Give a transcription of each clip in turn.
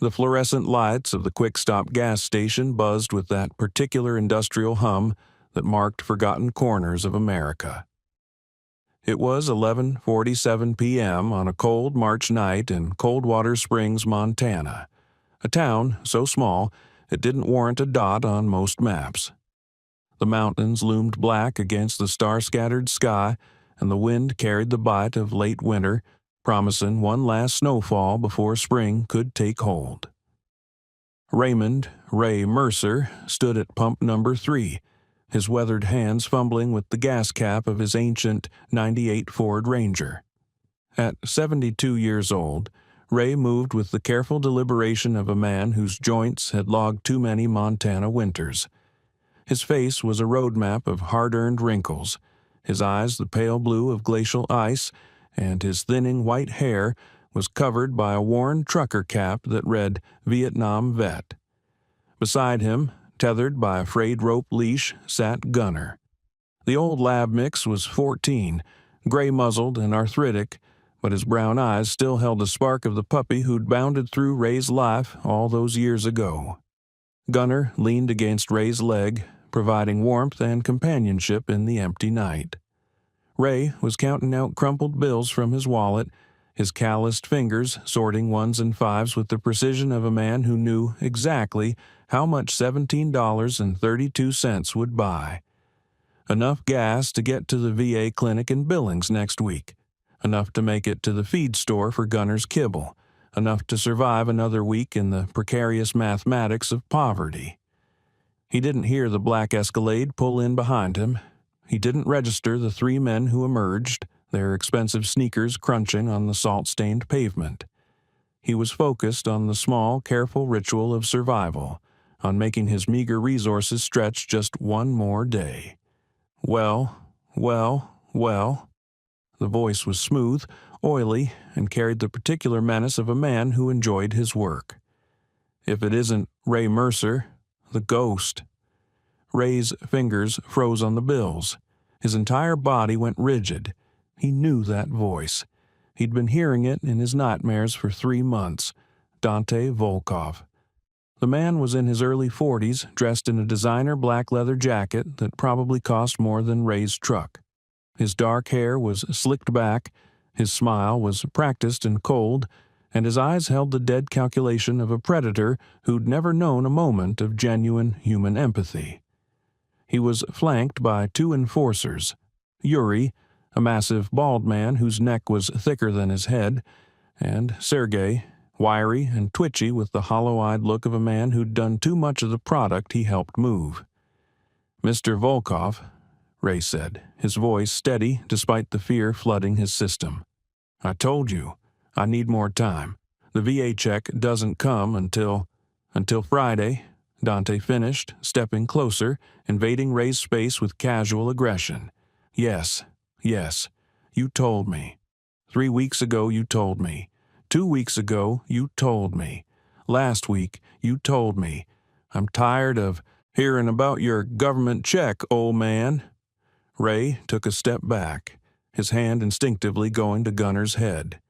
The fluorescent lights of the quick-stop gas station buzzed with that particular industrial hum that marked forgotten corners of America. It was 11:47 p.m. on a cold March night in Coldwater Springs, Montana, a town so small it didn't warrant a dot on most maps. The mountains loomed black against the star-scattered sky, and the wind carried the bite of late winter, promising one last snowfall before spring could take hold. Raymond Ray Mercer stood at pump number 3, his weathered hands fumbling with the gas cap of his ancient '98 Ford Ranger. At 72 years old, Ray moved with the careful deliberation of a man whose joints had logged too many Montana winters. His face was a roadmap of hard-earned wrinkles, his eyes the pale blue of glacial ice, and his thinning white hair was covered by a worn trucker cap that read Vietnam Vet. Beside him, tethered by a frayed rope leash, sat Gunner. The old lab mix was 14, gray-muzzled and arthritic, but his brown eyes still held a spark of the puppy who'd bounded through Ray's life all those years ago. Gunner leaned against Ray's leg, providing warmth and companionship in the empty night. Ray was counting out crumpled bills from his wallet, his calloused fingers sorting ones and fives with the precision of a man who knew exactly how much $17.32 would buy. Enough gas to get to the VA clinic in Billings next week, enough to make it to the feed store for Gunner's kibble, enough to survive another week in the precarious mathematics of poverty. He didn't hear the black Escalade pull in behind him. He didn't register the 3 men who emerged, their expensive sneakers crunching on the salt-stained pavement. He was focused on the small, careful ritual of survival, on making his meager resources stretch just one more day. Well. The voice was smooth, oily, and carried the particular menace of a man who enjoyed his work. If it isn't Ray Mercer, the ghost. Ray's fingers froze on the bills. His entire body went rigid. He knew that voice. He'd been hearing it in his nightmares for 3 months. Dante Volkov. The man was in his early 40s, dressed in a designer black leather jacket that probably cost more than Ray's truck. His dark hair was slicked back, his smile was practiced and cold, and his eyes held the dead calculation of a predator who'd never known a moment of genuine human empathy. He was flanked by 2 enforcers, Yuri, a massive bald man whose neck was thicker than his head, and Sergei, wiry and twitchy with the hollow-eyed look of a man who'd done too much of the product he helped move. "Mr. Volkov," Ray said, his voice steady despite the fear flooding his system. "I told you, I need more time. The VA check doesn't come until Friday," Dante finished, stepping closer, invading Ray's space with casual aggression. Yes, you told me. 3 weeks ago you told me. 2 weeks ago you told me. Last week you told me. I'm tired of hearing about your government check, old man." Ray took a step back, his hand instinctively going to Gunner's head.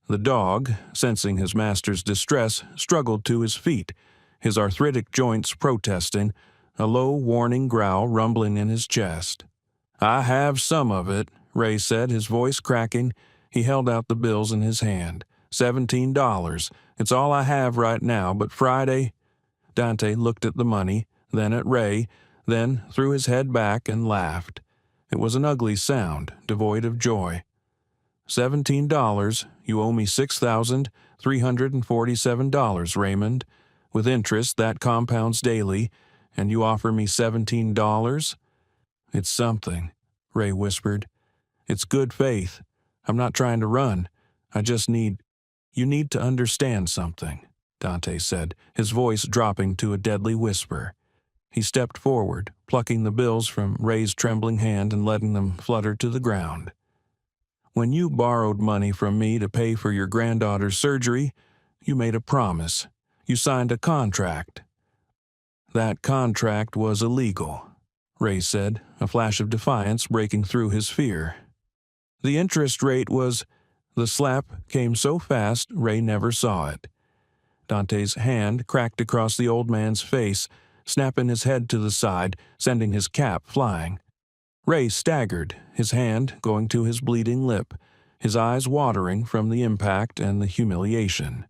The dog, sensing his master's distress, struggled to his feet, his arthritic joints protesting, a low warning growl rumbling in his chest. "I have some of it," Ray said, his voice cracking. He held out the bills in his hand. $17. It's all I have right now, but Friday. Dante looked at the money, then at Ray, then threw his head back and laughed. It was an ugly sound, devoid of joy. $17, you owe me $6,347, Raymond. With interest, that compounds daily, and you offer me $17? "It's something," Ray whispered. "It's good faith. I'm not trying to run. I just need—" "You need to understand something," Dante said, his voice dropping to a deadly whisper. He stepped forward, plucking the bills from Ray's trembling hand and letting them flutter to the ground. "When you borrowed money from me to pay for your granddaughter's surgery, you made a promise. You signed a contract." "That contract was illegal," Ray said, a flash of defiance breaking through his fear. "The interest rate was—" The slap came so fast Ray never saw it. Dante's hand cracked across the old man's face, snapping his head to the side, sending his cap flying. Ray staggered, his hand going to his bleeding lip, his eyes watering from the impact and the humiliation.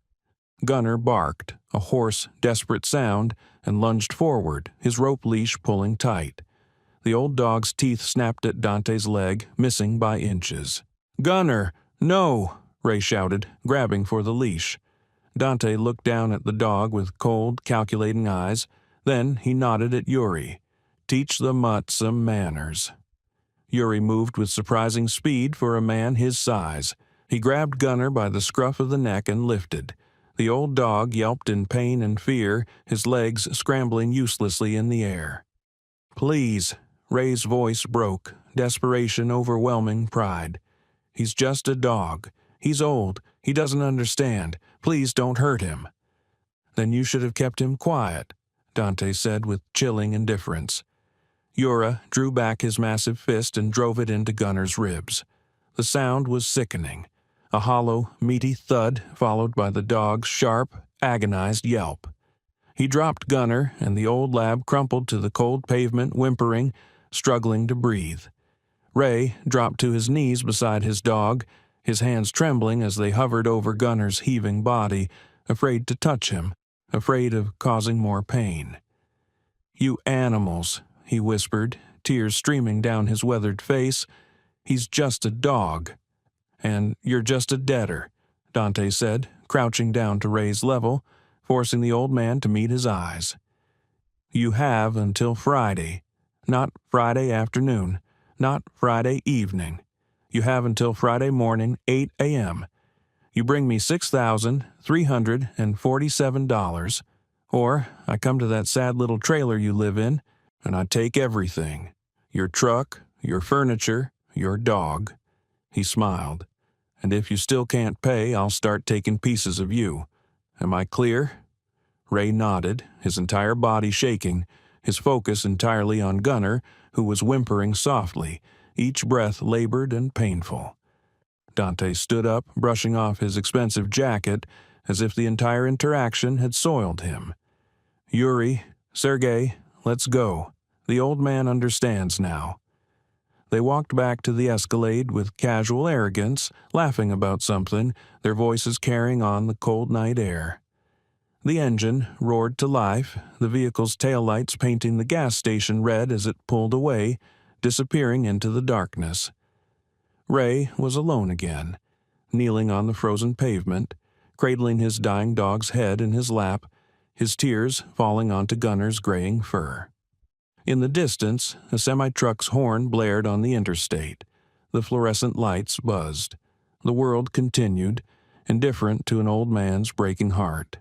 Gunner barked, a hoarse, desperate sound, and lunged forward, his rope leash pulling tight. The old dog's teeth snapped at Dante's leg, missing by inches. "Gunner, no!" Ray shouted, grabbing for the leash. Dante looked down at the dog with cold, calculating eyes. Then he nodded at Yuri. "Teach the mutt some manners." Yuri moved with surprising speed for a man his size. He grabbed Gunner by the scruff of the neck and lifted. The old dog yelped in pain and fear, his legs scrambling uselessly in the air. "Please," Ray's voice broke, desperation overwhelming pride. "He's just a dog. He's old. He doesn't understand. Please don't hurt him." "Then you should have kept him quiet," Dante said with chilling indifference. Yura drew back his massive fist and drove it into Gunner's ribs. The sound was sickening. A hollow, meaty thud followed by the dog's sharp, agonized yelp. He dropped Gunner, and the old lab crumpled to the cold pavement, whimpering, struggling to breathe. Ray dropped to his knees beside his dog, his hands trembling as they hovered over Gunner's heaving body, afraid to touch him, afraid of causing more pain. "You animals," he whispered, tears streaming down his weathered face. "He's just a dog." "And you're just a debtor," Dante said, crouching down to Ray's level, forcing the old man to meet his eyes. "You have until Friday. Not Friday afternoon. Not Friday evening. You have until Friday morning, 8 a.m. You bring me $6,347, or I come to that sad little trailer you live in, and I take everything. Your truck, your furniture, your dog." He smiled. "And if you still can't pay, I'll start taking pieces of you. Am I clear?" Ray nodded, his entire body shaking, his focus entirely on Gunner, who was whimpering softly, each breath labored and painful. Dante stood up, brushing off his expensive jacket, as if the entire interaction had soiled him. "Yuri, Sergei, let's go. The old man understands now." They walked back to the Escalade with casual arrogance, laughing about something, their voices carrying on the cold night air. The engine roared to life, the vehicle's taillights painting the gas station red as it pulled away, disappearing into the darkness. Ray was alone again, kneeling on the frozen pavement, cradling his dying dog's head in his lap, his tears falling onto Gunner's graying fur. In the distance, a semi-truck's horn blared on the interstate. The fluorescent lights buzzed. The world continued, indifferent to an old man's breaking heart.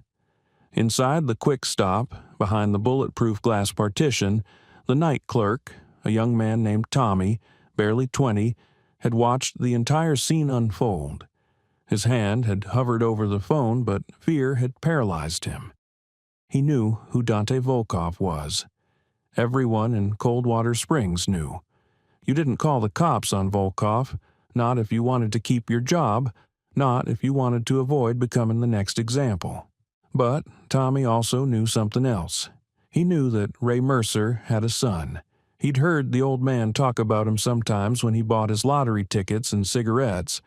Inside the quick stop, behind the bulletproof glass partition, the night clerk, a young man named Tommy, barely 20, had watched the entire scene unfold. His hand had hovered over the phone, but fear had paralyzed him. He knew who Dante Volkov was. Everyone in Coldwater Springs knew. You didn't call the cops on Volkov, not if you wanted to keep your job, not if you wanted to avoid becoming the next example. But Tommy also knew something else. He knew that Ray Mercer had a son. He'd heard the old man talk about him sometimes when he bought his lottery tickets and cigarettes.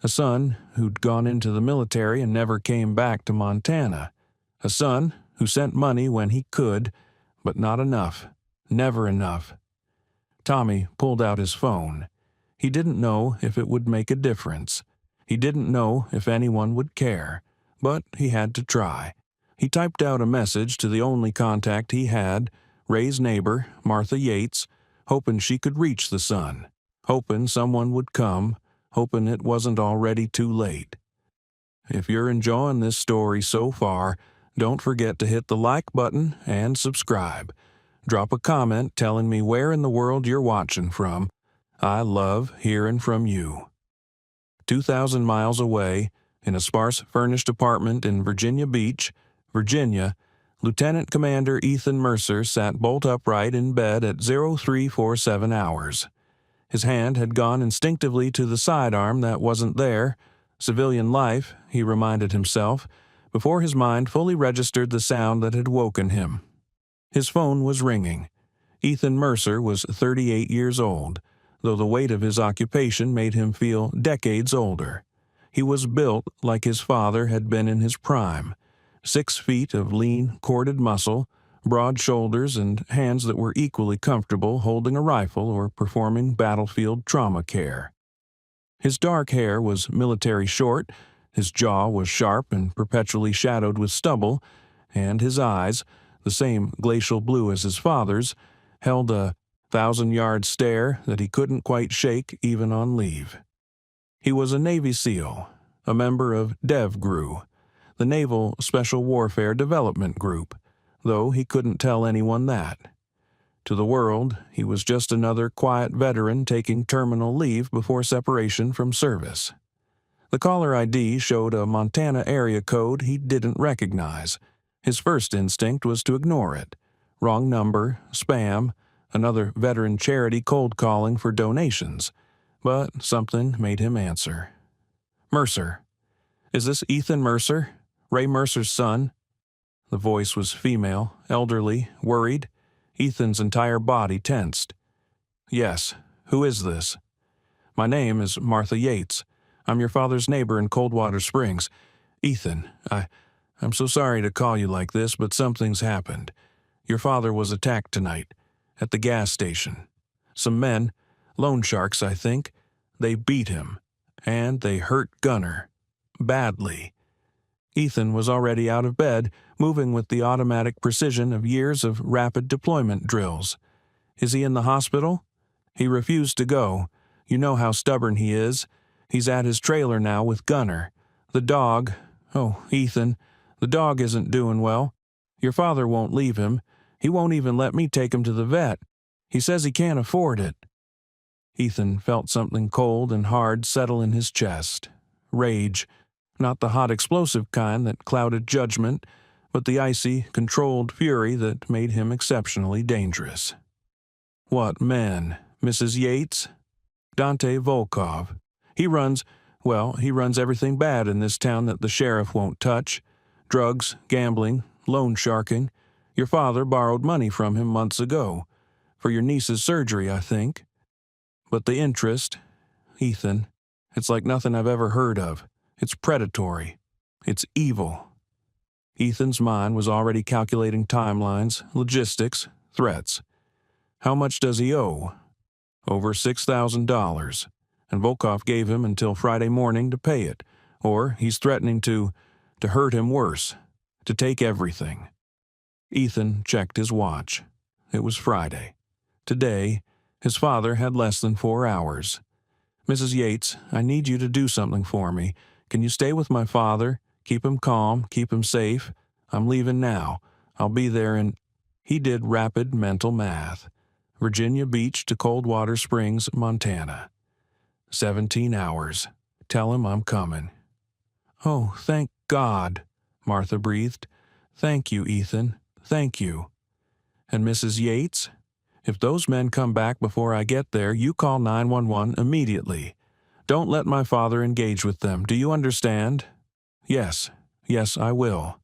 A son who'd gone into the military and never came back to Montana. A son who sent money when he could, but not enough. Never enough. Tommy pulled out his phone. He didn't know if it would make a difference. He didn't know if anyone would care. But he had to try. He typed out a message to the only contact he had, Ray's neighbor, Martha Yates, hoping she could reach the son, hoping someone would come, hoping it wasn't already too late. If you're enjoying this story so far, don't forget to hit the like button and subscribe. Drop a comment telling me where in the world you're watching from. I love hearing from you. 2,000 miles away, in a sparse furnished apartment in Virginia Beach, Virginia, Lieutenant Commander Ethan Mercer sat bolt upright in bed at 0347 hours. His hand had gone instinctively to the sidearm that wasn't there. Civilian life, he reminded himself, before his mind fully registered the sound that had woken him. His phone was ringing. Ethan Mercer was 38 years old, though the weight of his occupation made him feel decades older. He was built like his father had been in his prime, 6 feet of lean, corded muscle, broad shoulders, and hands that were equally comfortable holding a rifle or performing battlefield trauma care. His dark hair was military short, his jaw was sharp and perpetually shadowed with stubble, and his eyes, the same glacial blue as his father's, held a 1,000-yard stare that he couldn't quite shake even on leave. He was a Navy SEAL, a member of DevGRU, the Naval Special Warfare Development Group, though he couldn't tell anyone that. To the world, he was just another quiet veteran taking terminal leave before separation from service. The caller ID showed a Montana area code he didn't recognize. His first instinct was to ignore it. Wrong number, spam, another veteran charity cold calling for donations. But something made him answer. "Mercer. Is this Ethan Mercer? Ray Mercer's son?" The voice was female, elderly, worried. Ethan's entire body tensed. "Yes. Who is this?" "My name is Martha Yates. I'm your father's neighbor in Coldwater Springs. Ethan, I'm so sorry to call you like this, but something's happened. Your father was attacked tonight, at the gas station. Some men, loan sharks I think, they beat him, and they hurt Gunner. Badly." Ethan was already out of bed, moving with the automatic precision of years of rapid deployment drills. "Is he in the hospital?" "He refused to go. You know how stubborn he is. He's at his trailer now with Gunner. The dog, oh, Ethan, the dog isn't doing well. Your father won't leave him. He won't even let me take him to the vet. He says he can't afford it." Ethan felt something cold and hard settle in his chest. Rage. Not the hot explosive kind that clouded judgment, but the icy, controlled fury that made him exceptionally dangerous. "What men? Mrs. Yates?" "Dante Volkov. He runs everything bad in this town that the sheriff won't touch. Drugs, gambling, loan sharking. Your father borrowed money from him months ago. For your niece's surgery, I think. But the interest, Ethan, it's like nothing I've ever heard of. It's predatory. It's evil." Ethan's mind was already calculating timelines, logistics, threats. How much does he owe? Over $6,000, and Volkov gave him until Friday morning to pay it, or he's threatening to hurt him worse, to take everything. Ethan checked his watch. It was Friday. Today, his father had less than 4 hours. "Mrs. Yates, I need you to do something for me. Can you stay with my father? Keep him calm, keep him safe. I'm leaving now. I'll be there in—" He did rapid mental math. Virginia Beach to Coldwater Springs, Montana. 17 hours. Tell him I'm coming. "Oh, thank God," Martha breathed. "Thank you, Ethan. Thank you." "And Mrs. Yates? If those men come back before I get there, you call 911 immediately. Don't let my father engage with them. Do you understand?" Yes, I will."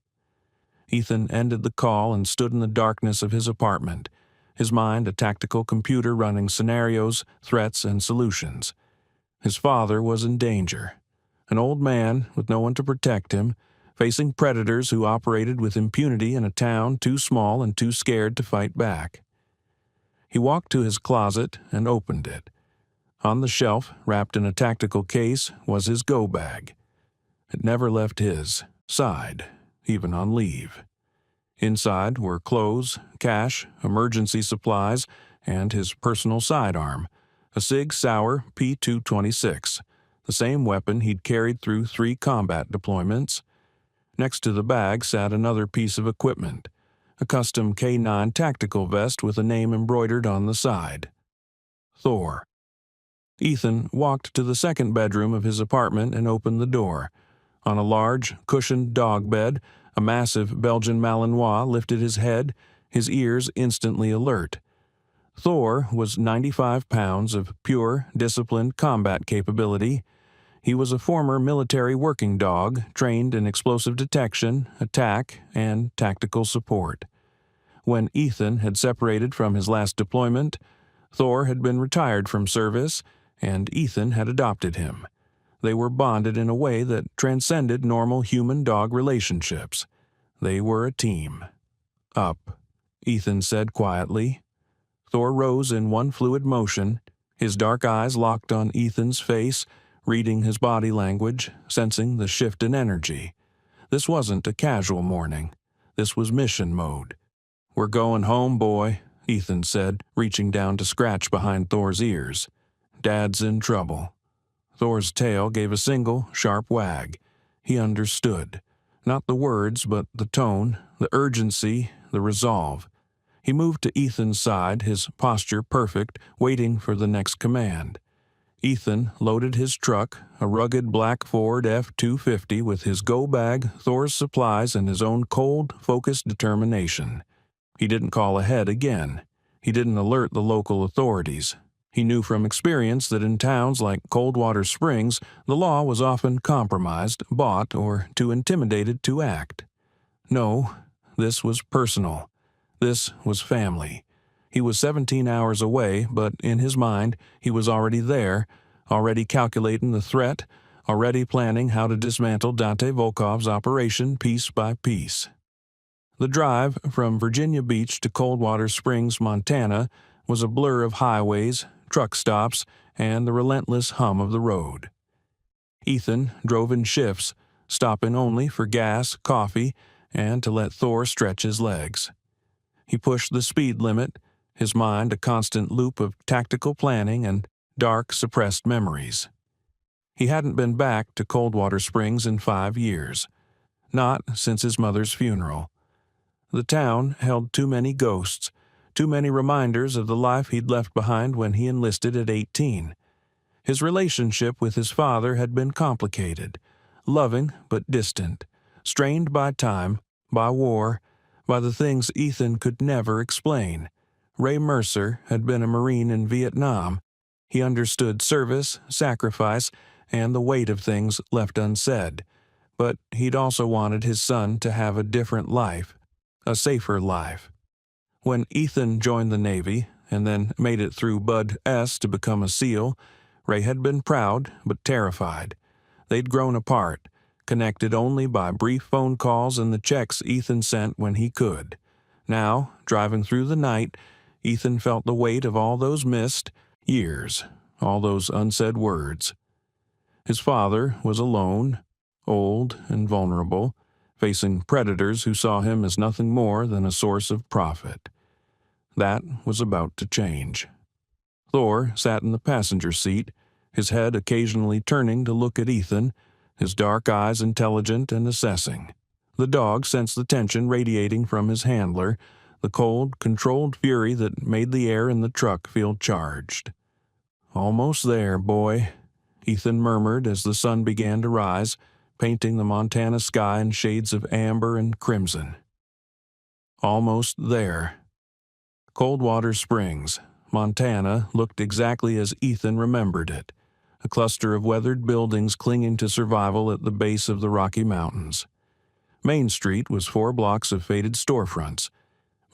Ethan ended the call and stood in the darkness of his apartment, his mind a tactical computer running scenarios, threats, and solutions. His father was in danger. An old man with no one to protect him, facing predators who operated with impunity in a town too small and too scared to fight back. He walked to his closet and opened it. On the shelf, wrapped in a tactical case, was his go bag. It never left his side, even on leave. Inside were clothes, cash, emergency supplies, and his personal sidearm, a Sig Sauer P226, the same weapon he'd carried through 3 combat deployments. Next to the bag sat another piece of equipment, a custom K9 tactical vest with a name embroidered on the side. Thor. Ethan walked to the second bedroom of his apartment and opened the door. On a large, cushioned dog bed, a massive Belgian Malinois lifted his head, his ears instantly alert. Thor was 95 pounds of pure, disciplined combat capability. He was a former military working dog, trained in explosive detection, attack, and tactical support. When Ethan had separated from his last deployment, Thor had been retired from service, and Ethan had adopted him. They were bonded in a way that transcended normal human-dog relationships. They were a team. "Up," Ethan said quietly. Thor rose in one fluid motion, his dark eyes locked on Ethan's face, reading his body language, sensing the shift in energy. This wasn't a casual morning. This was mission mode. "We're going home, boy," Ethan said, reaching down to scratch behind Thor's ears. "Dad's in trouble." Thor's tail gave a single, sharp wag. He understood. Not the words, but the tone, the urgency, the resolve. He moved to Ethan's side, his posture perfect, waiting for the next command. Ethan loaded his truck, a rugged black Ford F-250, with his go bag, Thor's supplies, and his own cold, focused determination. He didn't call ahead again. He didn't alert the local authorities. He knew from experience that in towns like Coldwater Springs, the law was often compromised, bought, or too intimidated to act. No, this was personal. This was family. He was 17 hours away, but in his mind, he was already there, already calculating the threat, already planning how to dismantle Dante Volkov's operation piece by piece. The drive from Virginia Beach to Coldwater Springs, Montana, was a blur of highways, truck stops, and the relentless hum of the road. Ethan drove in shifts, stopping only for gas, coffee, and to let Thor stretch his legs. He pushed the speed limit, his mind a constant loop of tactical planning and dark, suppressed memories. He hadn't been back to Coldwater Springs in 5 years, not since his mother's funeral. The town held too many ghosts, too many reminders of the life he'd left behind when he enlisted at 18. His relationship with his father had been complicated, loving but distant, strained by time, by war, by the things Ethan could never explain. Ray Mercer had been a Marine in Vietnam. He understood service, sacrifice, and the weight of things left unsaid. But he'd also wanted his son to have a different life, a safer life. When Ethan joined the Navy, and then made it through Bud S to become a SEAL, Ray had been proud but terrified. They'd grown apart, connected only by brief phone calls and the checks Ethan sent when he could. Now, driving through the night, Ethan felt the weight of all those missed years, all those unsaid words. His father was alone, old and vulnerable, facing predators who saw him as nothing more than a source of profit. That was about to change. Thor sat in the passenger seat, his head occasionally turning to look at Ethan, his dark eyes intelligent and assessing. The dog sensed the tension radiating from his handler, the cold, controlled fury that made the air in the truck feel charged. "Almost there, boy," Ethan murmured as the sun began to rise, painting the Montana sky in shades of amber and crimson. Almost there. Coldwater Springs, Montana, looked exactly as Ethan remembered it, a cluster of weathered buildings clinging to survival at the base of the Rocky Mountains. Main Street was 4 blocks of faded storefronts: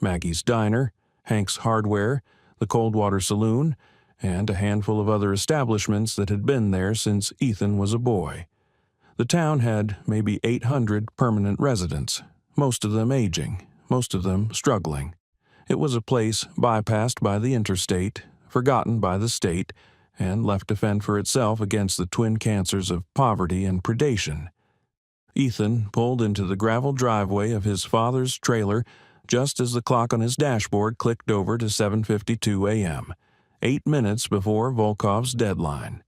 Maggie's Diner, Hank's Hardware, the Coldwater Saloon, and a handful of other establishments that had been there since Ethan was a boy. The town had maybe 800 permanent residents, most of them aging, most of them struggling. It was a place bypassed by the interstate, forgotten by the state, and left to fend for itself against the twin cancers of poverty and predation. Ethan pulled into the gravel driveway of his father's trailer just as the clock on his dashboard clicked over to 7:52 a.m., 8 minutes before Volkov's deadline.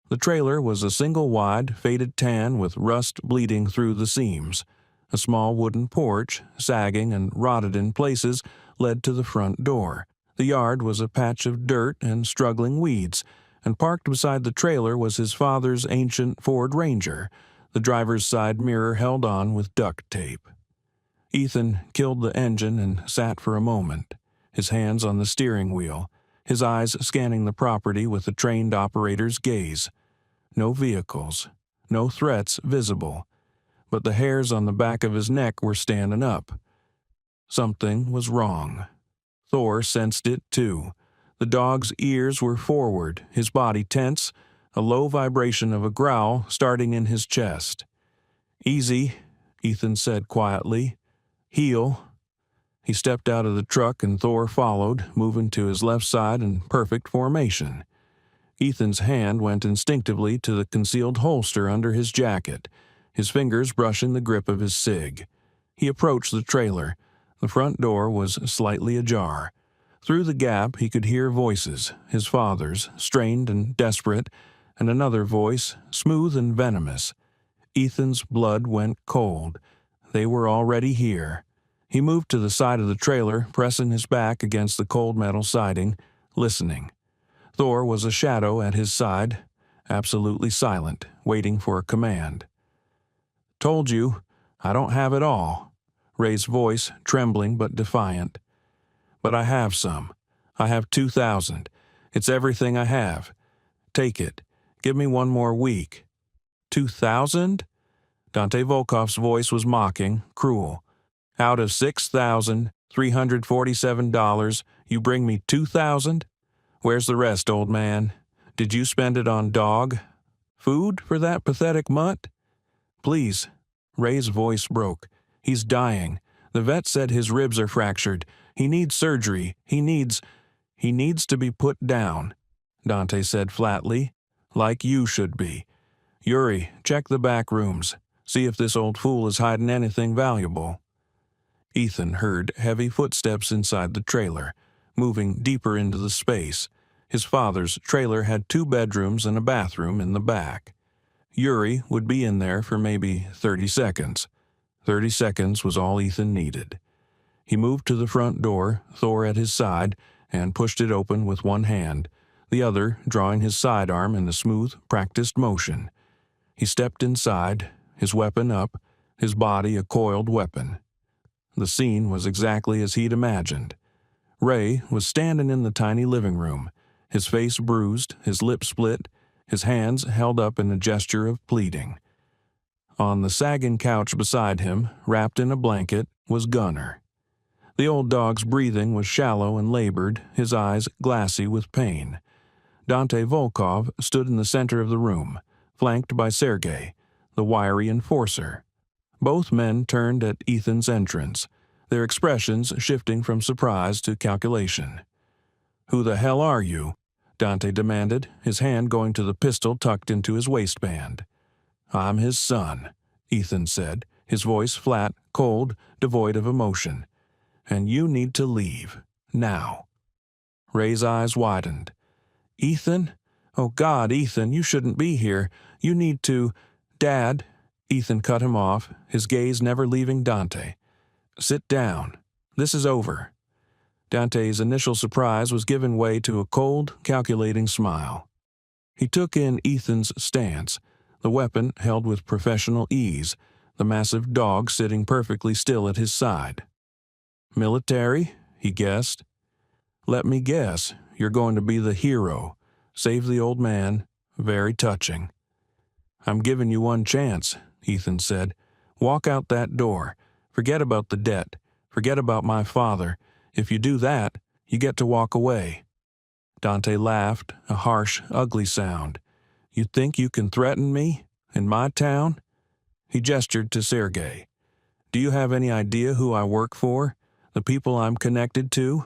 The trailer was a single-wide, faded tan with rust bleeding through the seams. A small wooden porch, sagging and rotted in places, led to the front door. The yard was a patch of dirt and struggling weeds, and parked beside the trailer was his father's ancient Ford Ranger, the driver's side mirror held on with duct tape. Ethan killed the engine and sat for a moment, his hands on the steering wheel, his eyes scanning the property with a trained operator's gaze. No vehicles. No threats visible. But the hairs on the back of his neck were standing up. Something was wrong. Thor sensed it too. The dog's ears were forward, his body tense, a low vibration of a growl starting in his chest. "Easy," Ethan said quietly. "Heel." He stepped out of the truck and Thor followed, moving to his left side in perfect formation. Ethan's hand went instinctively to the concealed holster under his jacket, his fingers brushing the grip of his cig. He approached the trailer. The front door was slightly ajar. Through the gap he could hear voices, his father's, strained and desperate, and another voice, smooth and venomous. Ethan's blood went cold. They were already here. He moved to the side of the trailer, pressing his back against the cold metal siding, listening. Thor was a shadow at his side, absolutely silent, waiting for a command. "Told you, I don't have it all," Ray's voice, trembling but defiant. "But I have some. I have 2,000. It's everything I have. Take it. Give me one more week." 2,000? Dante Volkov's voice was mocking, cruel. "Out of $6,347, you bring me 2,000? Where's the rest, old man? Did you spend it on dog? Food for that pathetic mutt? Please." Ray's voice broke. "He's dying. The vet said his ribs are fractured. He needs surgery. He needs to be put down," Dante said flatly. "Like you should be. Yuri, check the back rooms. See if this old fool is hiding anything valuable." Ethan heard heavy footsteps inside the trailer, moving deeper into the space. His father's trailer had 2 bedrooms and a bathroom in the back. Yuri would be in there for maybe 30 seconds. 30 seconds was all Ethan needed. He moved to the front door, Thor at his side, and pushed it open with one hand, the other drawing his sidearm in a smooth, practiced motion. He stepped inside, his weapon up, his body a coiled weapon. The scene was exactly as he'd imagined. Ray was standing in the tiny living room, his face bruised, his lips split, his hands held up in a gesture of pleading. On the sagging couch beside him, wrapped in a blanket, was Gunner. The old dog's breathing was shallow and labored, his eyes glassy with pain. Dante Volkov stood in the center of the room, flanked by Sergei, the wiry enforcer. Both men turned at Ethan's entrance, their expressions shifting from surprise to calculation. "Who the hell are you?" Dante demanded, his hand going to the pistol tucked into his waistband. "I'm his son," Ethan said, his voice flat, cold, devoid of emotion. "And you need to leave. Now." Ray's eyes widened. "Ethan? Oh God, Ethan, you shouldn't be here. You need to—" "Dad," Ethan cut him off, his gaze never leaving Dante. "Sit down. This is over." Dante's initial surprise was giving way to a cold, calculating smile. He took in Ethan's stance, the weapon held with professional ease, the massive dog sitting perfectly still at his side. "Military?" he guessed. "Let me guess, you're going to be the hero. Save the old man. Very touching." "I'm giving you one chance," Ethan said. "Walk out that door. Forget about the debt. Forget about my father. If you do that, you get to walk away." Dante laughed, a harsh, ugly sound. "You think you can threaten me? In my town?" He gestured to Sergei. "Do you have any idea who I work for? The people I'm connected to?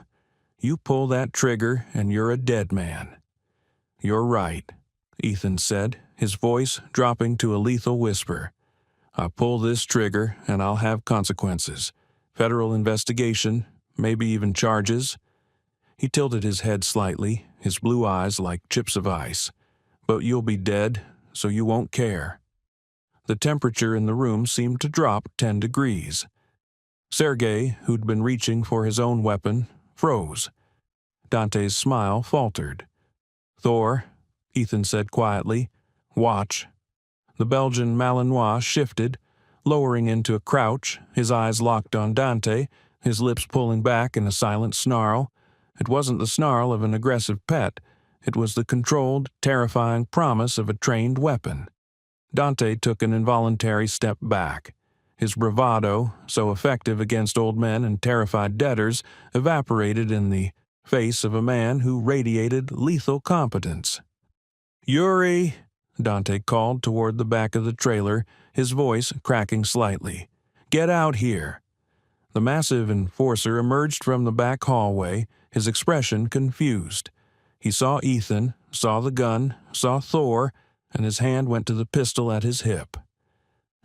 You pull that trigger and you're a dead man." "You're right," Ethan said, his voice dropping to a lethal whisper. "I pull this trigger and I'll have consequences. Federal investigation, maybe even charges." He tilted his head slightly, his blue eyes like chips of ice. "But you'll be dead, so you won't care." The temperature in the room seemed to drop 10 degrees. Sergei, who'd been reaching for his own weapon, froze. Dante's smile faltered. "Thor," Ethan said quietly, "watch." The Belgian Malinois shifted, lowering into a crouch, his eyes locked on Dante, his lips pulling back in a silent snarl. It wasn't the snarl of an aggressive pet. It was the controlled, terrifying promise of a trained weapon. Dante took an involuntary step back. His bravado, so effective against old men and terrified debtors, evaporated in the face of a man who radiated lethal competence. "Yuri!" Dante called toward the back of the trailer, his voice cracking slightly. "Get out here!" The massive enforcer emerged from the back hallway, his expression confused. He saw Ethan, saw the gun, saw Thor, and his hand went to the pistol at his hip.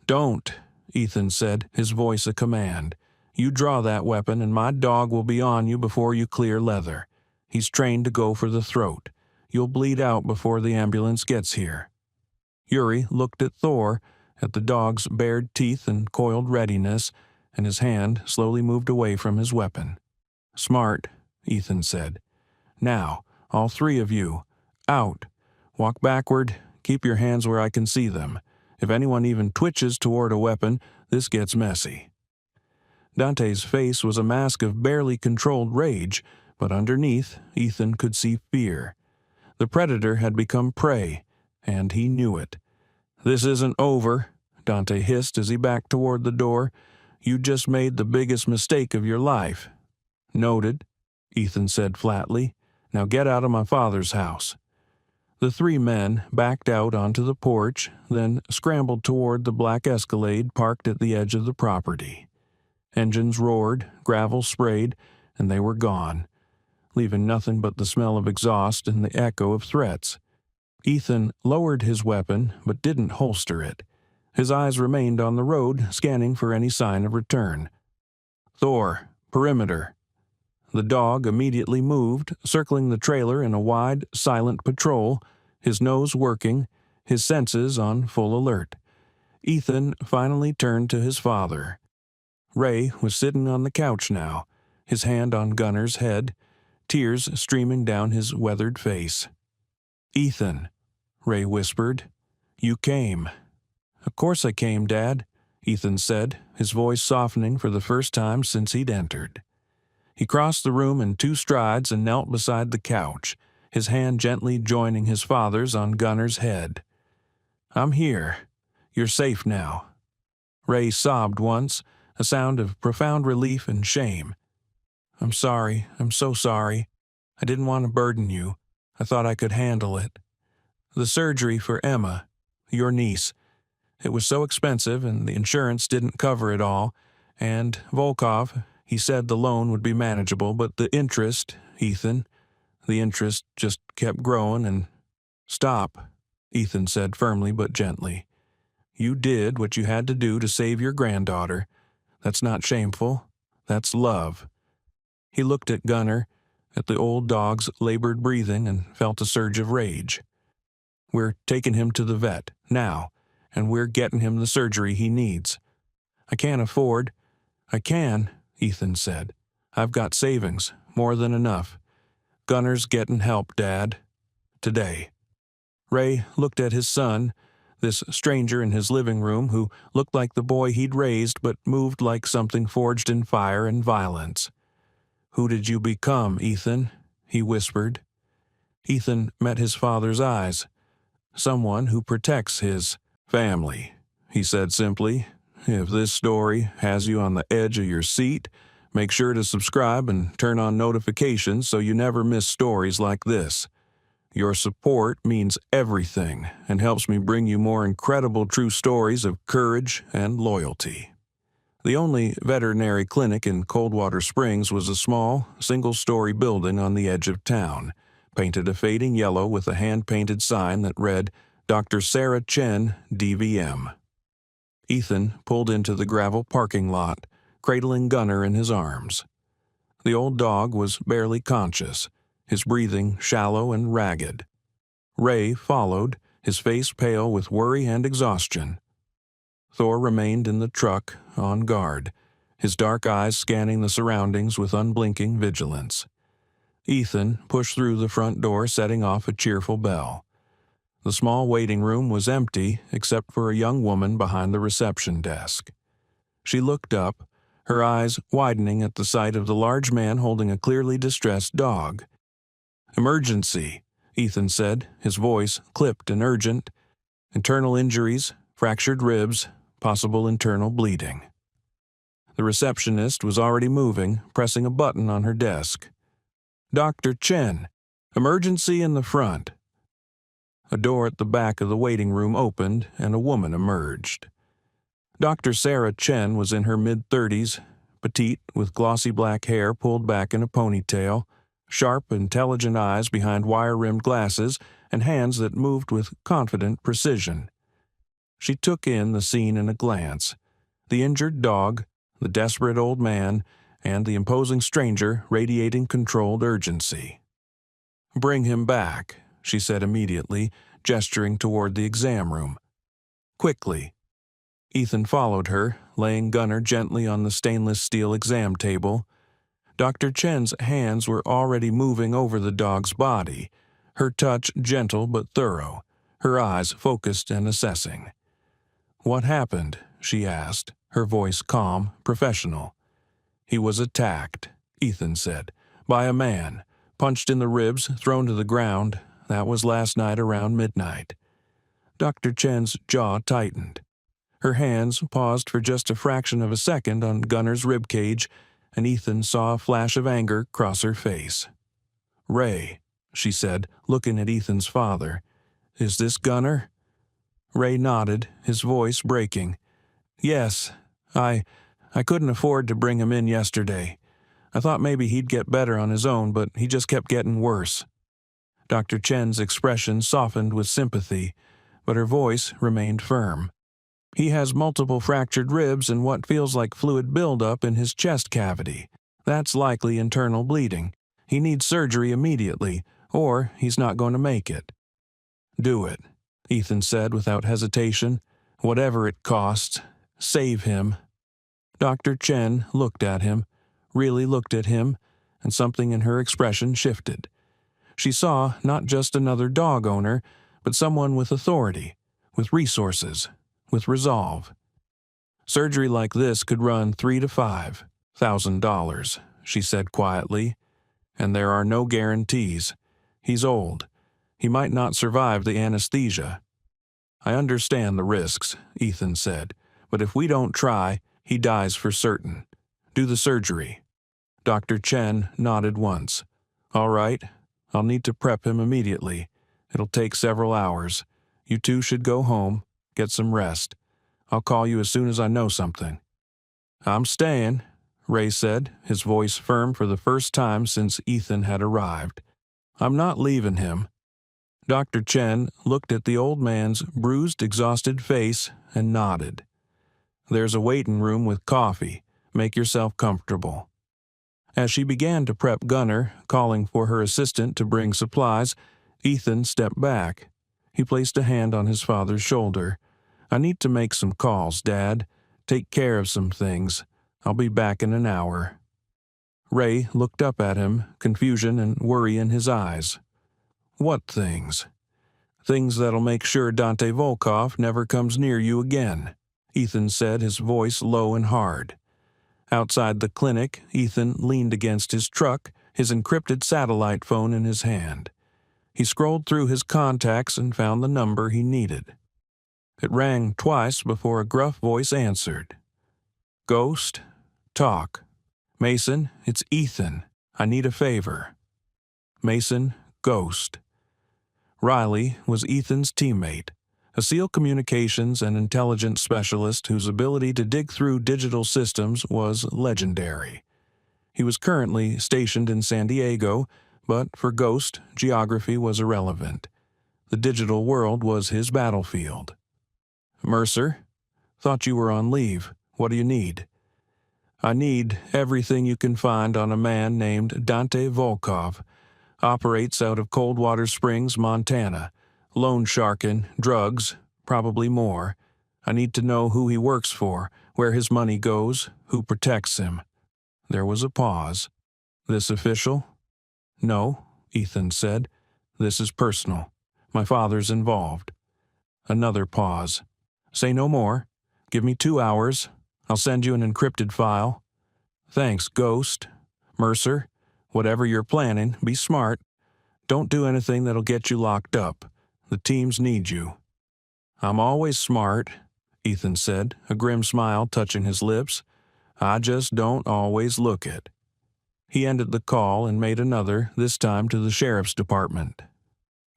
"Don't," Ethan said, his voice a command. "You draw that weapon and my dog will be on you before you clear leather. He's trained to go for the throat. You'll bleed out before the ambulance gets here." Yuri looked at Thor, at the dog's bared teeth and coiled readiness, and his hand slowly moved away from his weapon. "Smart," Ethan said. "Now, all three of you, out. Walk backward, keep your hands where I can see them. If anyone even twitches toward a weapon, this gets messy." Dante's face was a mask of barely controlled rage, but underneath, Ethan could see fear. The predator had become prey, and he knew it. "This isn't over," Dante hissed as he backed toward the door. "You just made the biggest mistake of your life." "Noted," Ethan said flatly. "Now get out of my father's house." The three men backed out onto the porch, then scrambled toward the black Escalade parked at the edge of the property. Engines roared, gravel sprayed, and they were gone, leaving nothing but the smell of exhaust and the echo of threats. Ethan lowered his weapon, but didn't holster it. His eyes remained on the road, scanning for any sign of return. "Thor, perimeter." The dog immediately moved, circling the trailer in a wide, silent patrol, his nose working, his senses on full alert. Ethan finally turned to his father. Ray was sitting on the couch now, his hand on Gunner's head, tears streaming down his weathered face. "Ethan," Ray whispered, "you came." "Of course I came, Dad," Ethan said, his voice softening for the first time since he'd entered. He crossed the room in 2 strides and knelt beside the couch, his hand gently joining his father's on Gunner's head. "I'm here. You're safe now." Ray sobbed once, a sound of profound relief and shame. "I'm sorry. I'm so sorry. I didn't want to burden you. I thought I could handle it. The surgery for Emma, your niece, it was so expensive and the insurance didn't cover it all, and Volkov, he said the loan would be manageable, but the interest, Ethan, the interest just kept growing and—" "Stop," Ethan said firmly but gently. "You did what you had to do to save your granddaughter. That's not shameful. That's love." He looked at Gunner, at the old dog's labored breathing, and felt a surge of rage. "We're taking him to the vet, now, and we're getting him the surgery he needs. I can't afford—" "I can," Ethan said. "I've got savings, more than enough. Gunner's getting help, Dad. Today." Ray looked at his son, this stranger in his living room who looked like the boy he'd raised but moved like something forged in fire and violence. "Who did you become, Ethan?" he whispered. Ethan met his father's eyes. "Someone who protects his family," he said simply. "If this story has you on the edge of your seat, make sure to subscribe and turn on notifications so you never miss stories like this. Your support means everything and helps me bring you more incredible true stories of courage and loyalty." The only veterinary clinic in Coldwater Springs was a small, single-story building on the edge of town, painted a fading yellow with a hand-painted sign that read, "Dr. Sarah Chen, DVM." Ethan pulled into the gravel parking lot, cradling Gunner in his arms. The old dog was barely conscious, his breathing shallow and ragged. Ray followed, his face pale with worry and exhaustion. Thor remained in the truck, on guard, his dark eyes scanning the surroundings with unblinking vigilance. Ethan pushed through the front door, setting off a cheerful bell. The small waiting room was empty except for a young woman behind the reception desk. She looked up, her eyes widening at the sight of the large man holding a clearly distressed dog. "Emergency," Ethan said, his voice clipped and urgent. Internal injuries, fractured ribs, possible internal bleeding. The receptionist was already moving, pressing a button on her desk. Dr. Chen, emergency in the front. A door at the back of the waiting room opened, and a woman emerged. Dr. Sarah Chen was in her mid-30s, petite, with glossy black hair pulled back in a ponytail, sharp, intelligent eyes behind wire-rimmed glasses, and hands that moved with confident precision. She took in the scene in a glance. The injured dog, the desperate old man, and the imposing stranger radiating controlled urgency. "Bring him back," she said immediately, gesturing toward the exam room. "Quickly." Ethan followed her, laying Gunner gently on the stainless steel exam table. Dr. Chen's hands were already moving over the dog's body, her touch gentle but thorough, her eyes focused and assessing. "What happened?" she asked, her voice calm, professional. "He was attacked," Ethan said, "by a man, punched in the ribs, thrown to the ground. That was last night around midnight." Dr. Chen's jaw tightened. Her hands paused for just a fraction of a second on Gunner's ribcage, and Ethan saw a flash of anger cross her face. "Ray," she said, looking at Ethan's father, "is this Gunner?" Ray nodded, his voice breaking. "Yes, I couldn't afford to bring him in yesterday. I thought maybe he'd get better on his own, but he just kept getting worse." Dr. Chen's expression softened with sympathy, but her voice remained firm. "He has multiple fractured ribs and what feels like fluid buildup in his chest cavity. That's likely internal bleeding. He needs surgery immediately, or he's not going to make it." "Do it," Ethan said without hesitation. "Whatever it costs, save him." Dr. Chen looked at him, really looked at him, and something in her expression shifted. She saw not just another dog owner, but someone with authority, with resources, with resolve. "Surgery like this could run $3,000 to $5,000, she said quietly, "and there are no guarantees. He's old. He might not survive the anesthesia." "I understand the risks," Ethan said, "but if we don't try, he dies for certain. Do the surgery." Dr. Chen nodded once. "All right. I'll need to prep him immediately. It'll take several hours. You two should go home, get some rest. I'll call you as soon as I know something." "I'm staying," Ray said, his voice firm for the first time since Ethan had arrived. "I'm not leaving him." Dr. Chen looked at the old man's bruised, exhausted face and nodded. "There's a waiting room with coffee. Make yourself comfortable." As she began to prep Gunner, calling for her assistant to bring supplies, Ethan stepped back. He placed a hand on his father's shoulder. "I need to make some calls, Dad. Take care of some things. I'll be back in an hour." Ray looked up at him, confusion and worry in his eyes. "What things?" "Things that'll make sure Dante Volkov never comes near you again," Ethan said, his voice low and hard. Outside the clinic, Ethan leaned against his truck, his encrypted satellite phone in his hand. He scrolled through his contacts and found the number he needed. It rang twice before a gruff voice answered. "Ghost? Talk. Mason, it's Ethan. I need a favor." Mason, Ghost. Riley was Ethan's teammate, a SEAL communications and intelligence specialist whose ability to dig through digital systems was legendary. He was currently stationed in San Diego, but for Ghost, geography was irrelevant. The digital world was his battlefield. "Mercer? Thought you were on leave. What do you need?" "I need everything you can find on a man named Dante Volkov. Operates out of Coldwater Springs, Montana. Loan sharking, drugs, probably more. I need to know who he works for, where his money goes, who protects him." There was a pause. "This official?" "No," Ethan said. "This is personal. My father's involved." Another pause. "Say no more. Give me 2 hours. I'll send you an encrypted file." "Thanks, Ghost. Mercer, whatever you're planning, be smart. Don't do anything that'll get you locked up. The teams need you." "I'm always smart," Ethan said, a grim smile touching his lips. "I just don't always look it." He ended the call and made another, this time to the sheriff's department.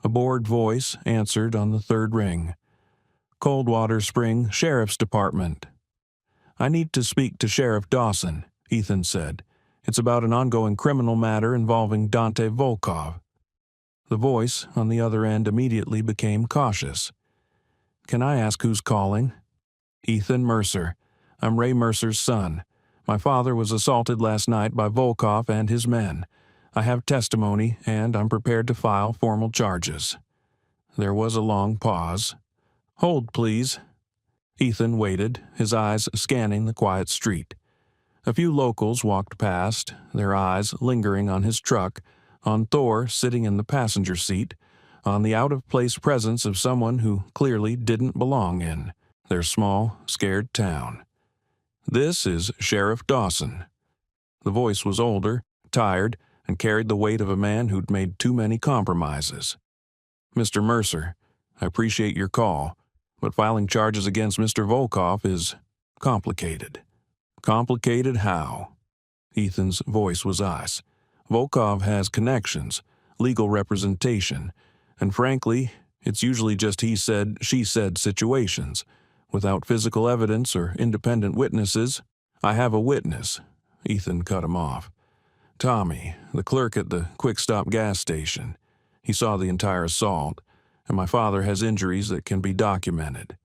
A bored voice answered on the third ring. "Coldwater Springs Sheriff's Department." "I need to speak to Sheriff Dawson," Ethan said. "It's about an ongoing criminal matter involving Dante Volkov." The voice on the other end immediately became cautious. "Can I ask who's calling?" "Ethan Mercer. I'm Ray Mercer's son. My father was assaulted last night by Volkov and his men. I have testimony, and I'm prepared to file formal charges." There was a long pause. "Hold, please." Ethan waited, his eyes scanning the quiet street. A few locals walked past, their eyes lingering on his truck, on Thor sitting in the passenger seat, on the out-of-place presence of someone who clearly didn't belong in their small, scared town. "This is Sheriff Dawson." The voice was older, tired, and carried the weight of a man who'd made too many compromises. "Mr. Mercer, I appreciate your call, but filing charges against Mr. Volkov is complicated." "Complicated how?" Ethan's voice was ice. "Volkov has connections, legal representation, and frankly, it's usually just he said, she said situations. Without physical evidence or independent witnesses." "I have a witness," Ethan cut him off. "Tommy, the clerk at the quick-stop gas station. He saw the entire assault, and my father has injuries that can be documented."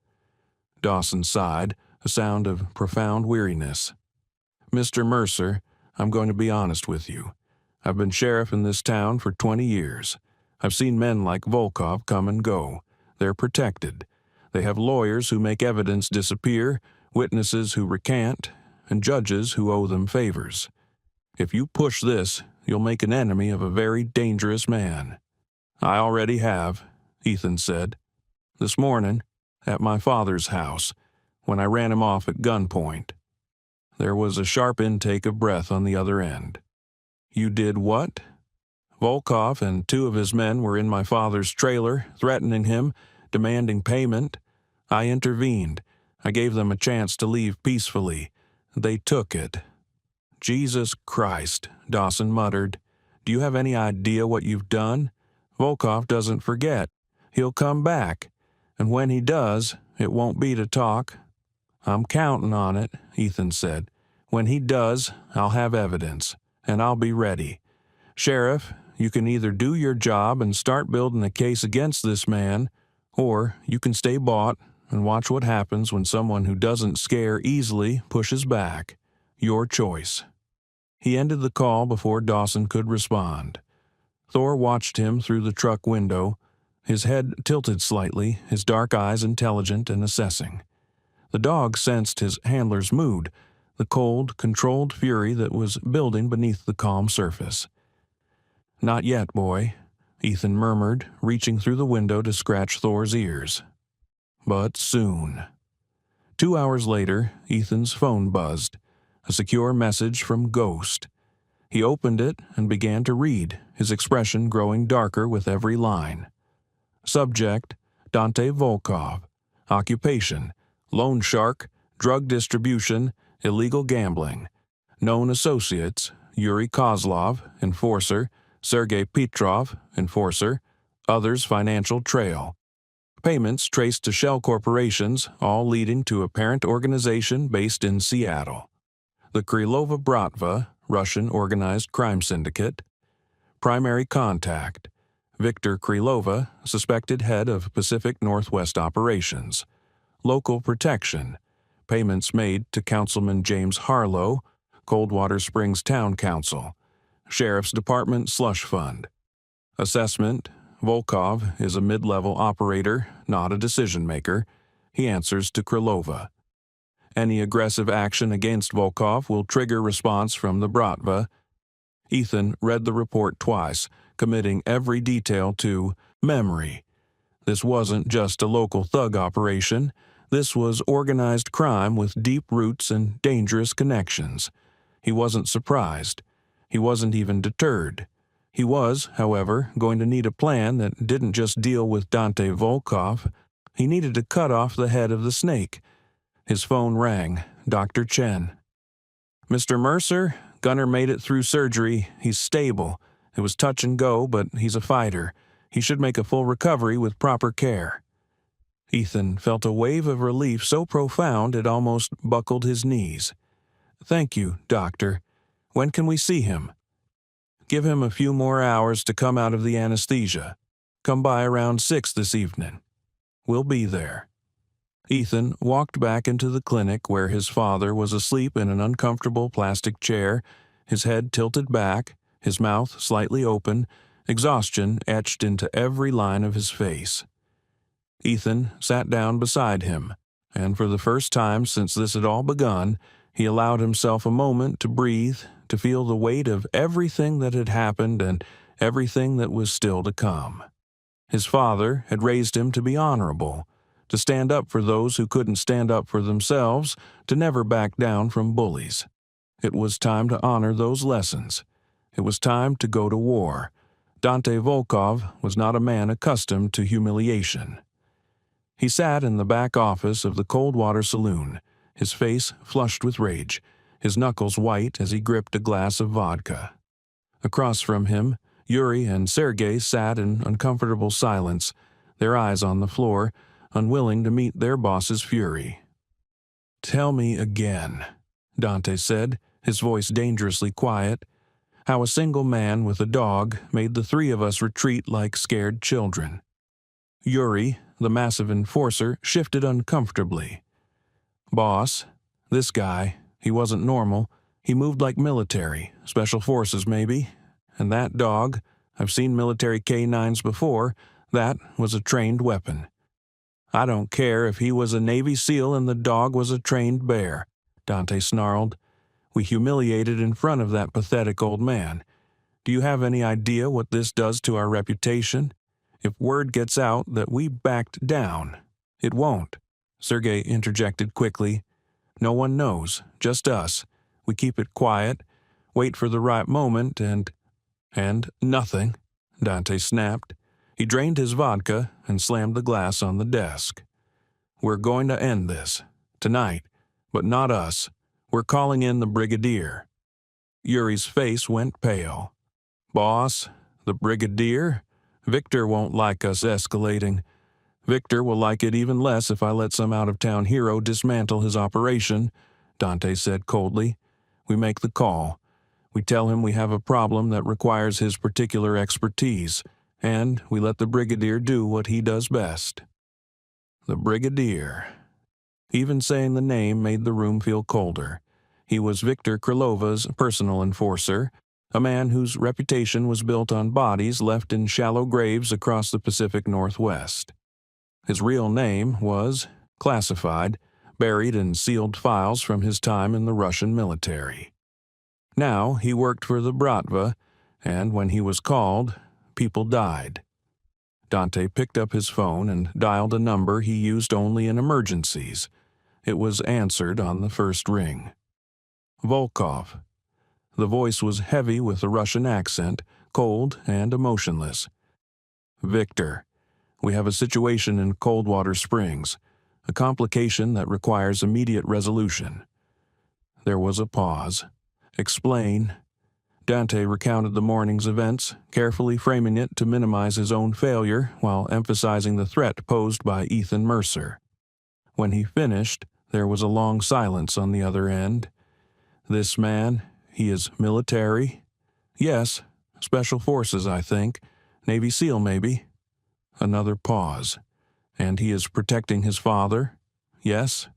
Dawson sighed, a sound of profound weariness. "Mr. Mercer, I'm going to be honest with you. I've been sheriff in this town for 20 years. I've seen men like Volkov come and go. They're protected. They have lawyers who make evidence disappear, witnesses who recant, and judges who owe them favors. If you push this, you'll make an enemy of a very dangerous man." "I already have," Ethan said. "This morning, at my father's house, when I ran him off at gunpoint." There was a sharp intake of breath on the other end. "You did what?" "Volkov and 2 of his men were in my father's trailer, threatening him, demanding payment. I intervened. I gave them a chance to leave peacefully. They took it." "Jesus Christ," Dawson muttered. "Do you have any idea what you've done? Volkov doesn't forget. He'll come back. And when he does, it won't be to talk." "I'm counting on it," Ethan said. "When he does, I'll have evidence, and I'll be ready. Sheriff, you can either do your job and start building a case against this man, or you can stay bought and watch what happens when someone who doesn't scare easily pushes back. Your choice." He ended the call before Dawson could respond. Thor watched him through the truck window, his head tilted slightly, his dark eyes intelligent and assessing. The dog sensed his handler's mood, the cold, controlled fury that was building beneath the calm surface. "Not yet, boy," Ethan murmured, reaching through the window to scratch Thor's ears. "But soon." 2 hours later, Ethan's phone buzzed, a secure message from Ghost. He opened it and began to read, his expression growing darker with every line. Subject: Dante Volkov. Occupation: loan shark, drug distribution, illegal gambling. Known associates: Yuri Kozlov, enforcer; Sergei Petrov, enforcer. Others financial trail. Payments traced to shell corporations, all leading to a parent organization based in Seattle. The Krylova Bratva, Russian organized crime syndicate. Primary contact: Viktor Krylova, suspected head of Pacific Northwest operations. Local protection: payments made to Councilman James Harlow, Coldwater Springs Town Council. Sheriff's Department Slush Fund. Assessment: Volkov is a mid-level operator, not a decision-maker. He answers to Krylova. Any aggressive action against Volkov will trigger response from the Bratva. Ethan read the report twice, committing every detail to memory. This wasn't just a local thug operation. This was organized crime with deep roots and dangerous connections. He wasn't surprised. He wasn't even deterred. He was, however, going to need a plan that didn't just deal with Dante Volkov. He needed to cut off the head of the snake. His phone rang. Dr. Chen. "Mr. Mercer, Gunner made it through surgery. He's stable. It was touch and go, but he's a fighter. He should make a full recovery with proper care." Ethan felt a wave of relief so profound it almost buckled his knees. "Thank you, Doctor. When can we see him?" "Give him a few more hours to come out of the anesthesia. Come by around 6 this evening. We'll be there." Ethan walked back into the clinic where his father was asleep in an uncomfortable plastic chair, his head tilted back, his mouth slightly open, exhaustion etched into every line of his face. Ethan sat down beside him, and for the first time since this had all begun, he allowed himself a moment to breathe, to feel the weight of everything that had happened and everything that was still to come. His father had raised him to be honorable, to stand up for those who couldn't stand up for themselves, to never back down from bullies. It was time to honor those lessons. It was time to go to war. Dante Volkov was not a man accustomed to humiliation. He sat in the back office of the Coldwater Saloon, his face flushed with rage, his knuckles white as he gripped a glass of vodka. Across from him, Yuri and Sergei sat in uncomfortable silence, their eyes on the floor, unwilling to meet their boss's fury. "Tell me again," Dante said, his voice dangerously quiet, "how a single man with a dog made the three of us retreat like scared children." Yuri, the massive enforcer, shifted uncomfortably. "Boss, this guy, he wasn't normal. He moved like military, special forces maybe. And that dog, I've seen military K9s before, that was a trained weapon. I don't care if he was a Navy SEAL and the dog was a trained bear," Dante snarled. "We humiliated in front of that pathetic old man. Do you have any idea what this does to our reputation? If word gets out that we backed down—" "It won't," Sergei interjected quickly. "No one knows, just us. We keep it quiet, wait for the right moment, and nothing," Dante snapped. He drained his vodka and slammed the glass on the desk. "We're going to end this. Tonight. But not us. We're calling in the Brigadier." Yuri's face went pale. "Boss, the Brigadier? Victor won't like us escalating. Victor will like it even less if I let some out-of-town hero dismantle his operation," Dante said coldly. "We make the call. We tell him we have a problem that requires his particular expertise, and we let the Brigadier do what he does best." The Brigadier. Even saying the name made the room feel colder. He was Victor Kralova's personal enforcer, a man whose reputation was built on bodies left in shallow graves across the Pacific Northwest. His real name was classified, buried in sealed files from his time in the Russian military. Now he worked for the Bratva, and when he was called, people died. Dante picked up his phone and dialed a number he used only in emergencies. It was answered on the first ring. Volkov. The voice was heavy with a Russian accent, cold and emotionless. "Victor, we have a situation in Coldwater Springs, a complication that requires immediate resolution." There was a pause. "Explain." Dante recounted the morning's events, carefully framing it to minimize his own failure while emphasizing the threat posed by Ethan Mercer. When he finished, there was a long silence on the other end. "This man, he is military?" "Yes, special forces, I think. Navy SEAL, maybe." Another pause. "And he is protecting his father?" "Yes."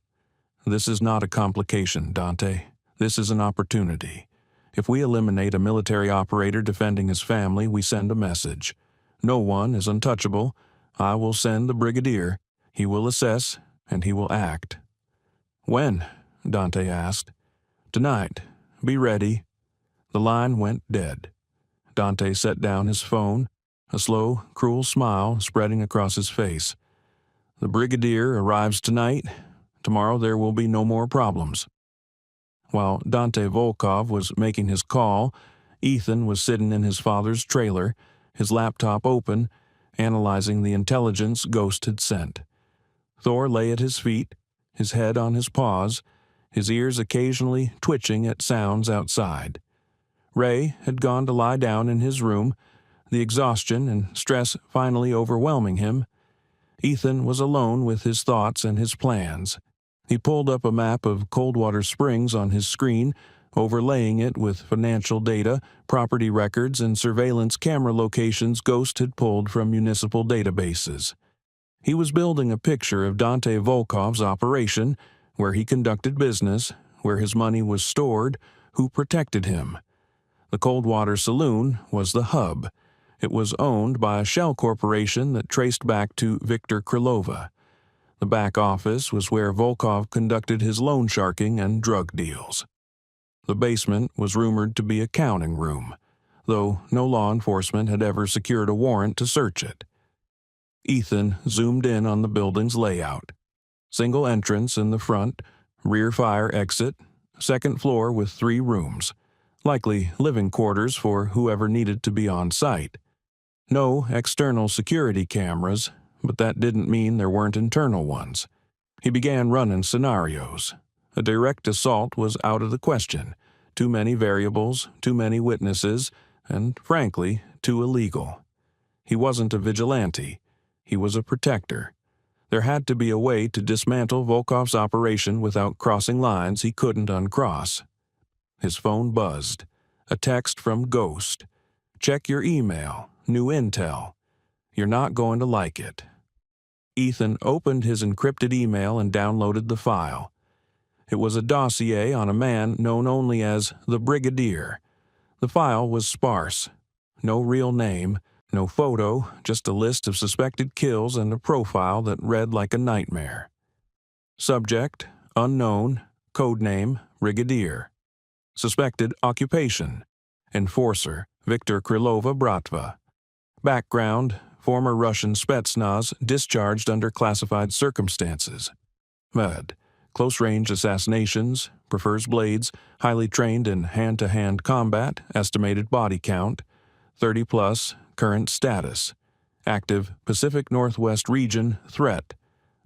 "This is not a complication, Dante. This is an opportunity. If we eliminate a military operator defending his family, we send a message. No one is untouchable. I will send the Brigadier. He will assess, and he will act." "When?" Dante asked. "Tonight. Be ready." The line went dead. Dante set down his phone, a slow, cruel smile spreading across his face. "The Brigadier arrives tonight. Tomorrow there will be no more problems." While Dante Volkov was making his call, Ethan was sitting in his father's trailer, his laptop open, analyzing the intelligence Ghost had sent. Thor lay at his feet, his head on his paws, his ears occasionally twitching at sounds outside. Ray had gone to lie down in his room, the exhaustion and stress finally overwhelming him. Ethan was alone with his thoughts and his plans. He pulled up a map of Coldwater Springs on his screen, overlaying it with financial data, property records, and surveillance camera locations Ghost had pulled from municipal databases. He was building a picture of Dante Volkov's operation, where he conducted business, where his money was stored, who protected him. The Coldwater Saloon was the hub. It was owned by a shell corporation that traced back to Victor Krylova. The back office was where Volkov conducted his loan sharking and drug deals. The basement was rumored to be a counting room, though no law enforcement had ever secured a warrant to search it. Ethan zoomed in on the building's layout. Single entrance in the front, rear fire exit, second floor with 3 rooms, likely living quarters for whoever needed to be on site. No external security cameras, but that didn't mean there weren't internal ones. He began running scenarios. A direct assault was out of the question. Too many variables, too many witnesses, and, frankly, too illegal. He wasn't a vigilante. He was a protector. There had to be a way to dismantle Volkov's operation without crossing lines he couldn't uncross. His phone buzzed. A text from Ghost. "Check your email. New intel. You're not going to like it." Ethan opened his encrypted email and downloaded the file. It was a dossier on a man known only as the Brigadier. The file was sparse. No real name, no photo, just a list of suspected kills and a profile that read like a nightmare. Subject, unknown, codename, Brigadier. Suspected occupation, enforcer, Victor Krylova Bratva. Background, former Russian Spetsnaz discharged under classified circumstances. Med. Close-range assassinations, prefers blades, highly trained in hand-to-hand combat, estimated body count, 30+, current status. Active Pacific Northwest region, threat.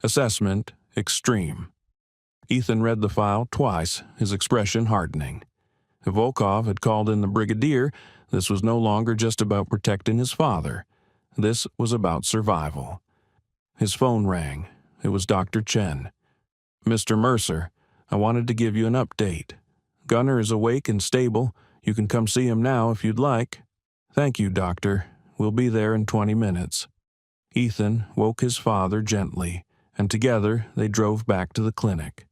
Assessment, extreme. Ethan read the file twice, his expression hardening. If Volkov had called in the Brigadier, this was no longer just about protecting his father. This was about survival. His phone rang. It was Dr. Chen. "Mr. Mercer, I wanted to give you an update. Gunner is awake and stable. You can come see him now if you'd like." "Thank you, Doctor. We'll be there in 20 minutes. Ethan woke his father gently, and together they drove back to the clinic.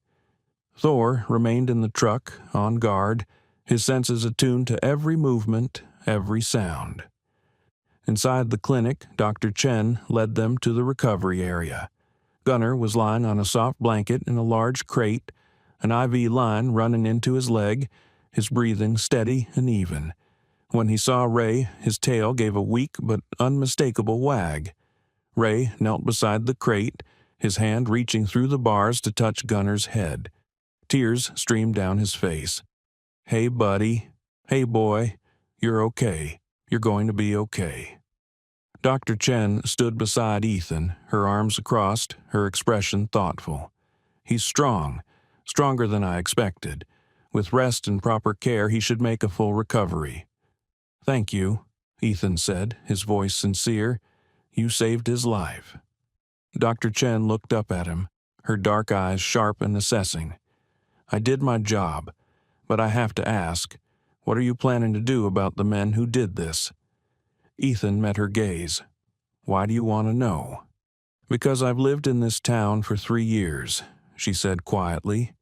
Thor remained in the truck, on guard, his senses attuned to every movement, every sound. Inside the clinic, Dr. Chen led them to the recovery area. Gunner was lying on a soft blanket in a large crate, an IV line running into his leg, his breathing steady and even. When he saw Ray, his tail gave a weak but unmistakable wag. Ray knelt beside the crate, his hand reaching through the bars to touch Gunner's head. Tears streamed down his face. "Hey, buddy. Hey, boy. You're okay. You're going to be okay." Dr. Chen stood beside Ethan, her arms crossed, her expression thoughtful. "He's strong, stronger than I expected. With rest and proper care, he should make a full recovery." "Thank you," Ethan said, his voice sincere. "You saved his life." Dr. Chen looked up at him, her dark eyes sharp and assessing. "I did my job, but I have to ask, what are you planning to do about the men who did this?" Ethan met her gaze. "Why do you want to know?" "Because I've lived in this town for 3 years," she said quietly.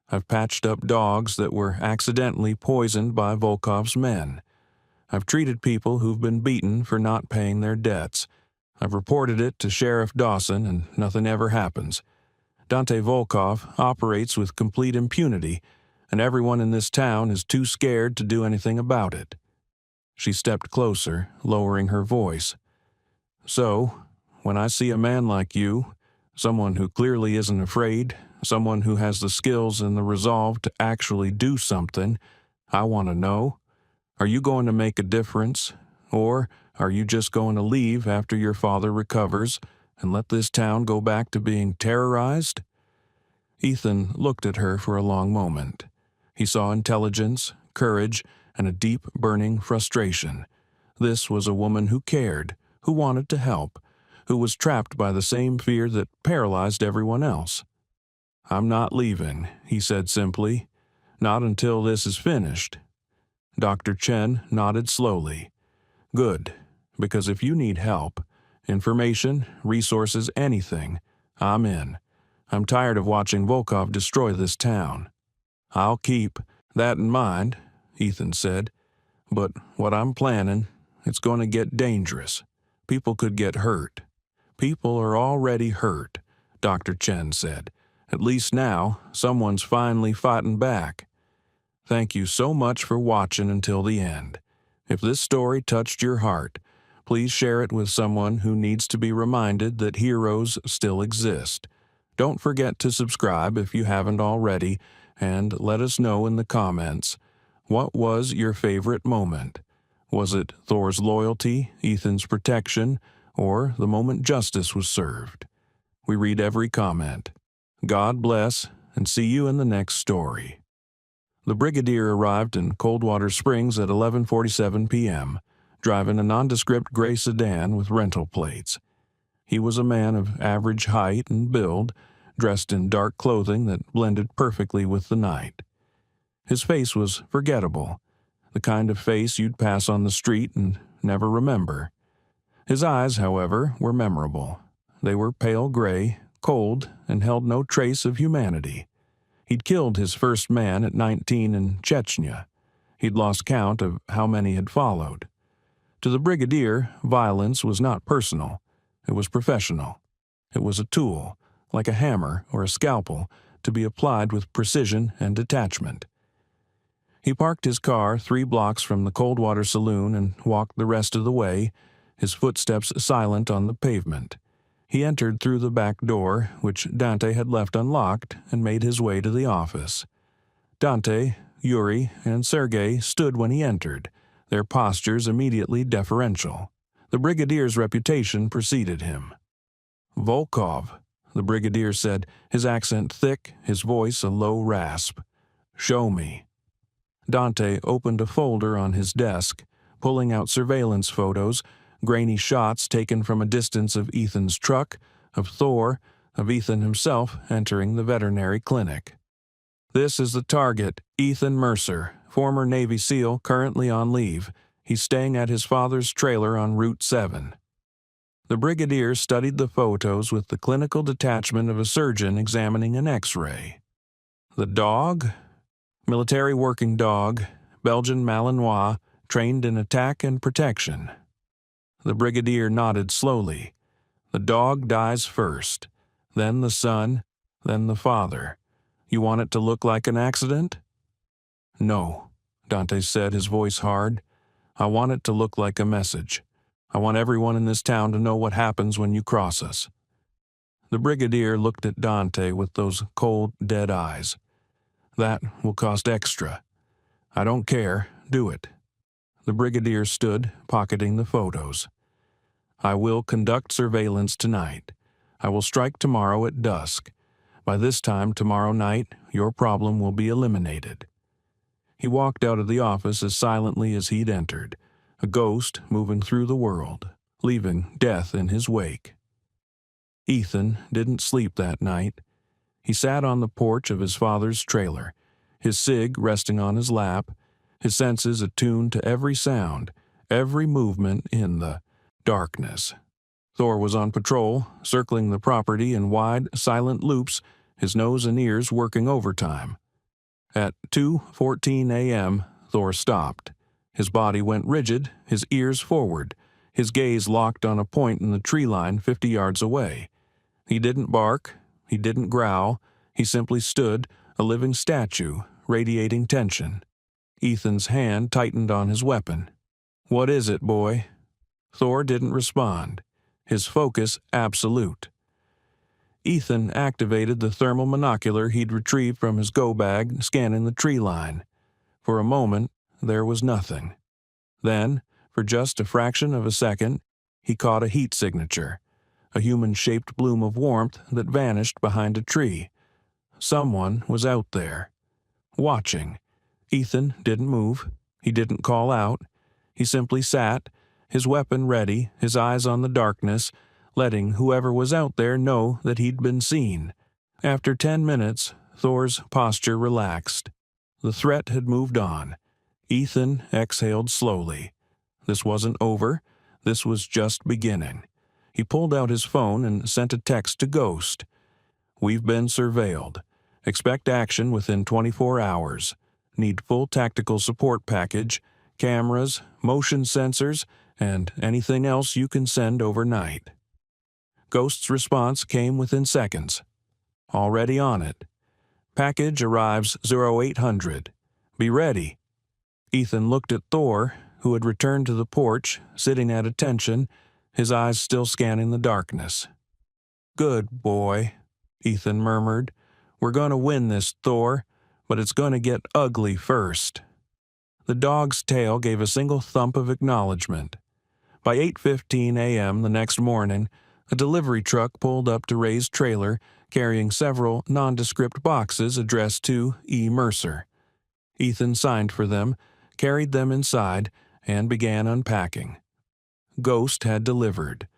"I've patched up dogs that were accidentally poisoned by Volkov's men. I've treated people who've been beaten for not paying their debts. I've reported it to Sheriff Dawson and nothing ever happens. Dante Volkov operates with complete impunity, and everyone in this town is too scared to do anything about it." She stepped closer, lowering her voice. "So, when I see a man like you, someone who clearly isn't afraid, someone who has the skills and the resolve to actually do something, I want to know, Are you going to make a difference, or are you just going to leave after your father recovers and let this town go back to being terrorized?" Ethan looked at her for a long moment. He saw intelligence, courage, and a deep, burning frustration. This was a woman who cared, who wanted to help, who was trapped by the same fear that paralyzed everyone else. "I'm not leaving," he said simply. "Not until this is finished." Dr. Chen nodded slowly. "Good, because if you need help, information, resources, anything, I'm in. I'm tired of watching Volkov destroy this town." "I'll keep that in mind," Ethan said. "But what I'm planning, it's going to get dangerous. People could get hurt." "People are already hurt," Dr. Chen said. "At least now, someone's finally fighting back." Thank you so much for watching until the end. If this story touched your heart, please share it with someone who needs to be reminded that heroes still exist. Don't forget to subscribe if you haven't already, and let us know in the comments, what was your favorite moment? Was it Thor's loyalty, Ethan's protection, or the moment justice was served? We read every comment. God bless, and see you in the next story. The Brigadier arrived in Coldwater Springs at 11:47 p.m., driving a nondescript gray sedan with rental plates. He was a man of average height and build, dressed in dark clothing that blended perfectly with the night. His face was forgettable, the kind of face you'd pass on the street and never remember. His eyes, however, were memorable. They were pale gray, cold, and held no trace of humanity. He'd killed his first man at 19 in Chechnya. He'd lost count of how many had followed. To the Brigadier, violence was not personal. It was professional. It was a tool, like a hammer or a scalpel, to be applied with precision and detachment. He parked his car 3 blocks from the Coldwater Saloon and walked the rest of the way, his footsteps silent on the pavement. He entered through the back door, which Dante had left unlocked, and made his way to the office. Dante, Yuri, and Sergei stood when he entered, their postures immediately deferential. The Brigadier's reputation preceded him. "Volkov," the Brigadier said, his accent thick, his voice a low rasp. "Show me." Dante opened a folder on his desk, pulling out surveillance photos, grainy shots taken from a distance of Ethan's truck, of Thor, of Ethan himself entering the veterinary clinic. "This is the target, Ethan Mercer, former Navy SEAL, currently on leave. He's staying at his father's trailer on Route 7. The Brigadier studied the photos with the clinical detachment of a surgeon examining an X-ray. The dog? Military working dog, Belgian Malinois, trained in attack and protection. The Brigadier nodded slowly. The dog dies first, then the son, then the father. You want it to look like an accident? No, Dante said, his voice hard. I want it to look like a message. I want everyone in this town to know what happens when you cross us. The Brigadier looked at Dante with those cold, dead eyes. That will cost extra. I don't care. Do it. The Brigadier stood, pocketing the photos. I will conduct surveillance tonight. I will strike tomorrow at dusk. By this time tomorrow night, your problem will be eliminated. He walked out of the office as silently as he'd entered, a ghost moving through the world, leaving death in his wake. Ethan didn't sleep that night. He sat on the porch of his father's trailer, his cig resting on his lap, his senses attuned to every sound, every movement in the darkness. Thor was on patrol, circling the property in wide, silent loops, his nose and ears working overtime. At 2:14 a.m., Thor stopped. His body went rigid, his ears forward, his gaze locked on a point in the tree line 50 yards away. He didn't bark, he didn't growl, he simply stood, a living statue, radiating tension. Ethan's hand tightened on his weapon. "What is it, boy?" Thor didn't respond, his focus absolute. Ethan activated the thermal monocular he'd retrieved from his go bag, scanning the tree line. For a moment, there was nothing. Then, for just a fraction of a second, he caught a heat signature, a human-shaped bloom of warmth that vanished behind a tree. Someone was out there, watching. Ethan didn't move. He didn't call out. He simply sat, his weapon ready, his eyes on the darkness, letting whoever was out there know that he'd been seen. After 10 minutes, Thor's posture relaxed. The threat had moved on. Ethan exhaled slowly. This wasn't over. This was just beginning. He pulled out his phone and sent a text to Ghost. "We've been surveilled. Expect action within 24 hours. Need full tactical support package, cameras, motion sensors, and anything else you can send overnight." Ghost's response came within seconds. "Already on it. Package arrives 0800. Be ready." Ethan looked at Thor, who had returned to the porch, sitting at attention, his eyes still scanning the darkness. "Good boy," Ethan murmured. "We're going to win this, Thor, but it's going to get ugly first." The dog's tail gave a single thump of acknowledgement. By 8:15 a.m. the next morning, a delivery truck pulled up to Ray's trailer carrying several nondescript boxes addressed to E. Mercer. Ethan signed for them, carried them inside, and began unpacking. Ghost had delivered.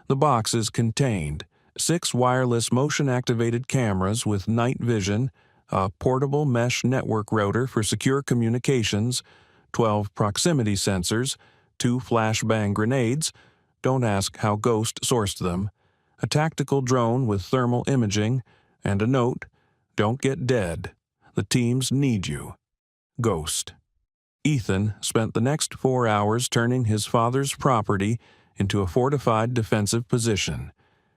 The boxes contained 6 wireless motion-activated cameras with night vision, a portable mesh network router for secure communications, 12 proximity sensors, 2 flashbang grenades, don't ask how Ghost sourced them, a tactical drone with thermal imaging, and a note, "Don't get dead. The teams need you. Ghost." Ethan spent the next 4 hours turning his father's property into a fortified defensive position.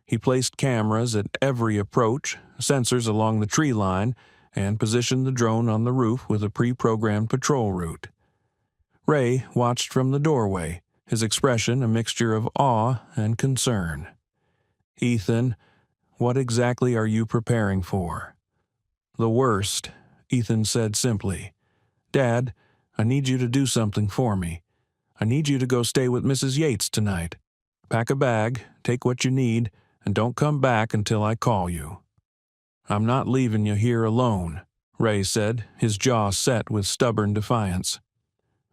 He placed cameras at every approach, sensors along the tree line, and positioned the drone on the roof with a pre-programmed patrol route. Ray watched from the doorway, his expression a mixture of awe and concern. "Ethan, what exactly are you preparing for?" "The worst," Ethan said simply. "Dad, I need you to do something for me. I need you to go stay with Mrs. Yates tonight. Pack a bag, take what you need, and don't come back until I call you." "I'm not leaving you here alone," Ray said, his jaw set with stubborn defiance.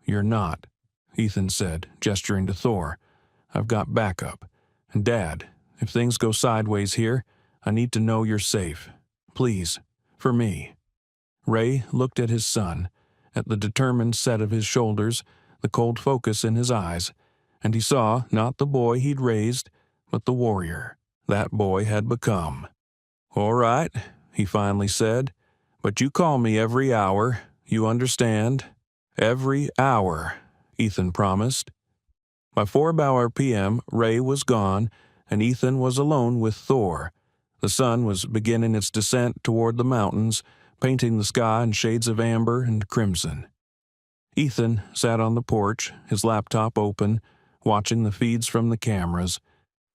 "You're not," Ethan said, gesturing to Thor. "I've got backup. And Dad, if things go sideways here, I need to know you're safe. Please, for me." Ray looked at his son, at the determined set of his shoulders, the cold focus in his eyes, and he saw not the boy he'd raised, but the warrior that boy had become. "All right," he finally said, "but you call me every hour, you understand?" "Every hour," Ethan promised. By 4 p.m., Ray was gone, and Ethan was alone with Thor. The sun was beginning its descent toward the mountains, painting the sky in shades of amber and crimson. Ethan sat on the porch, his laptop open, watching the feeds from the cameras.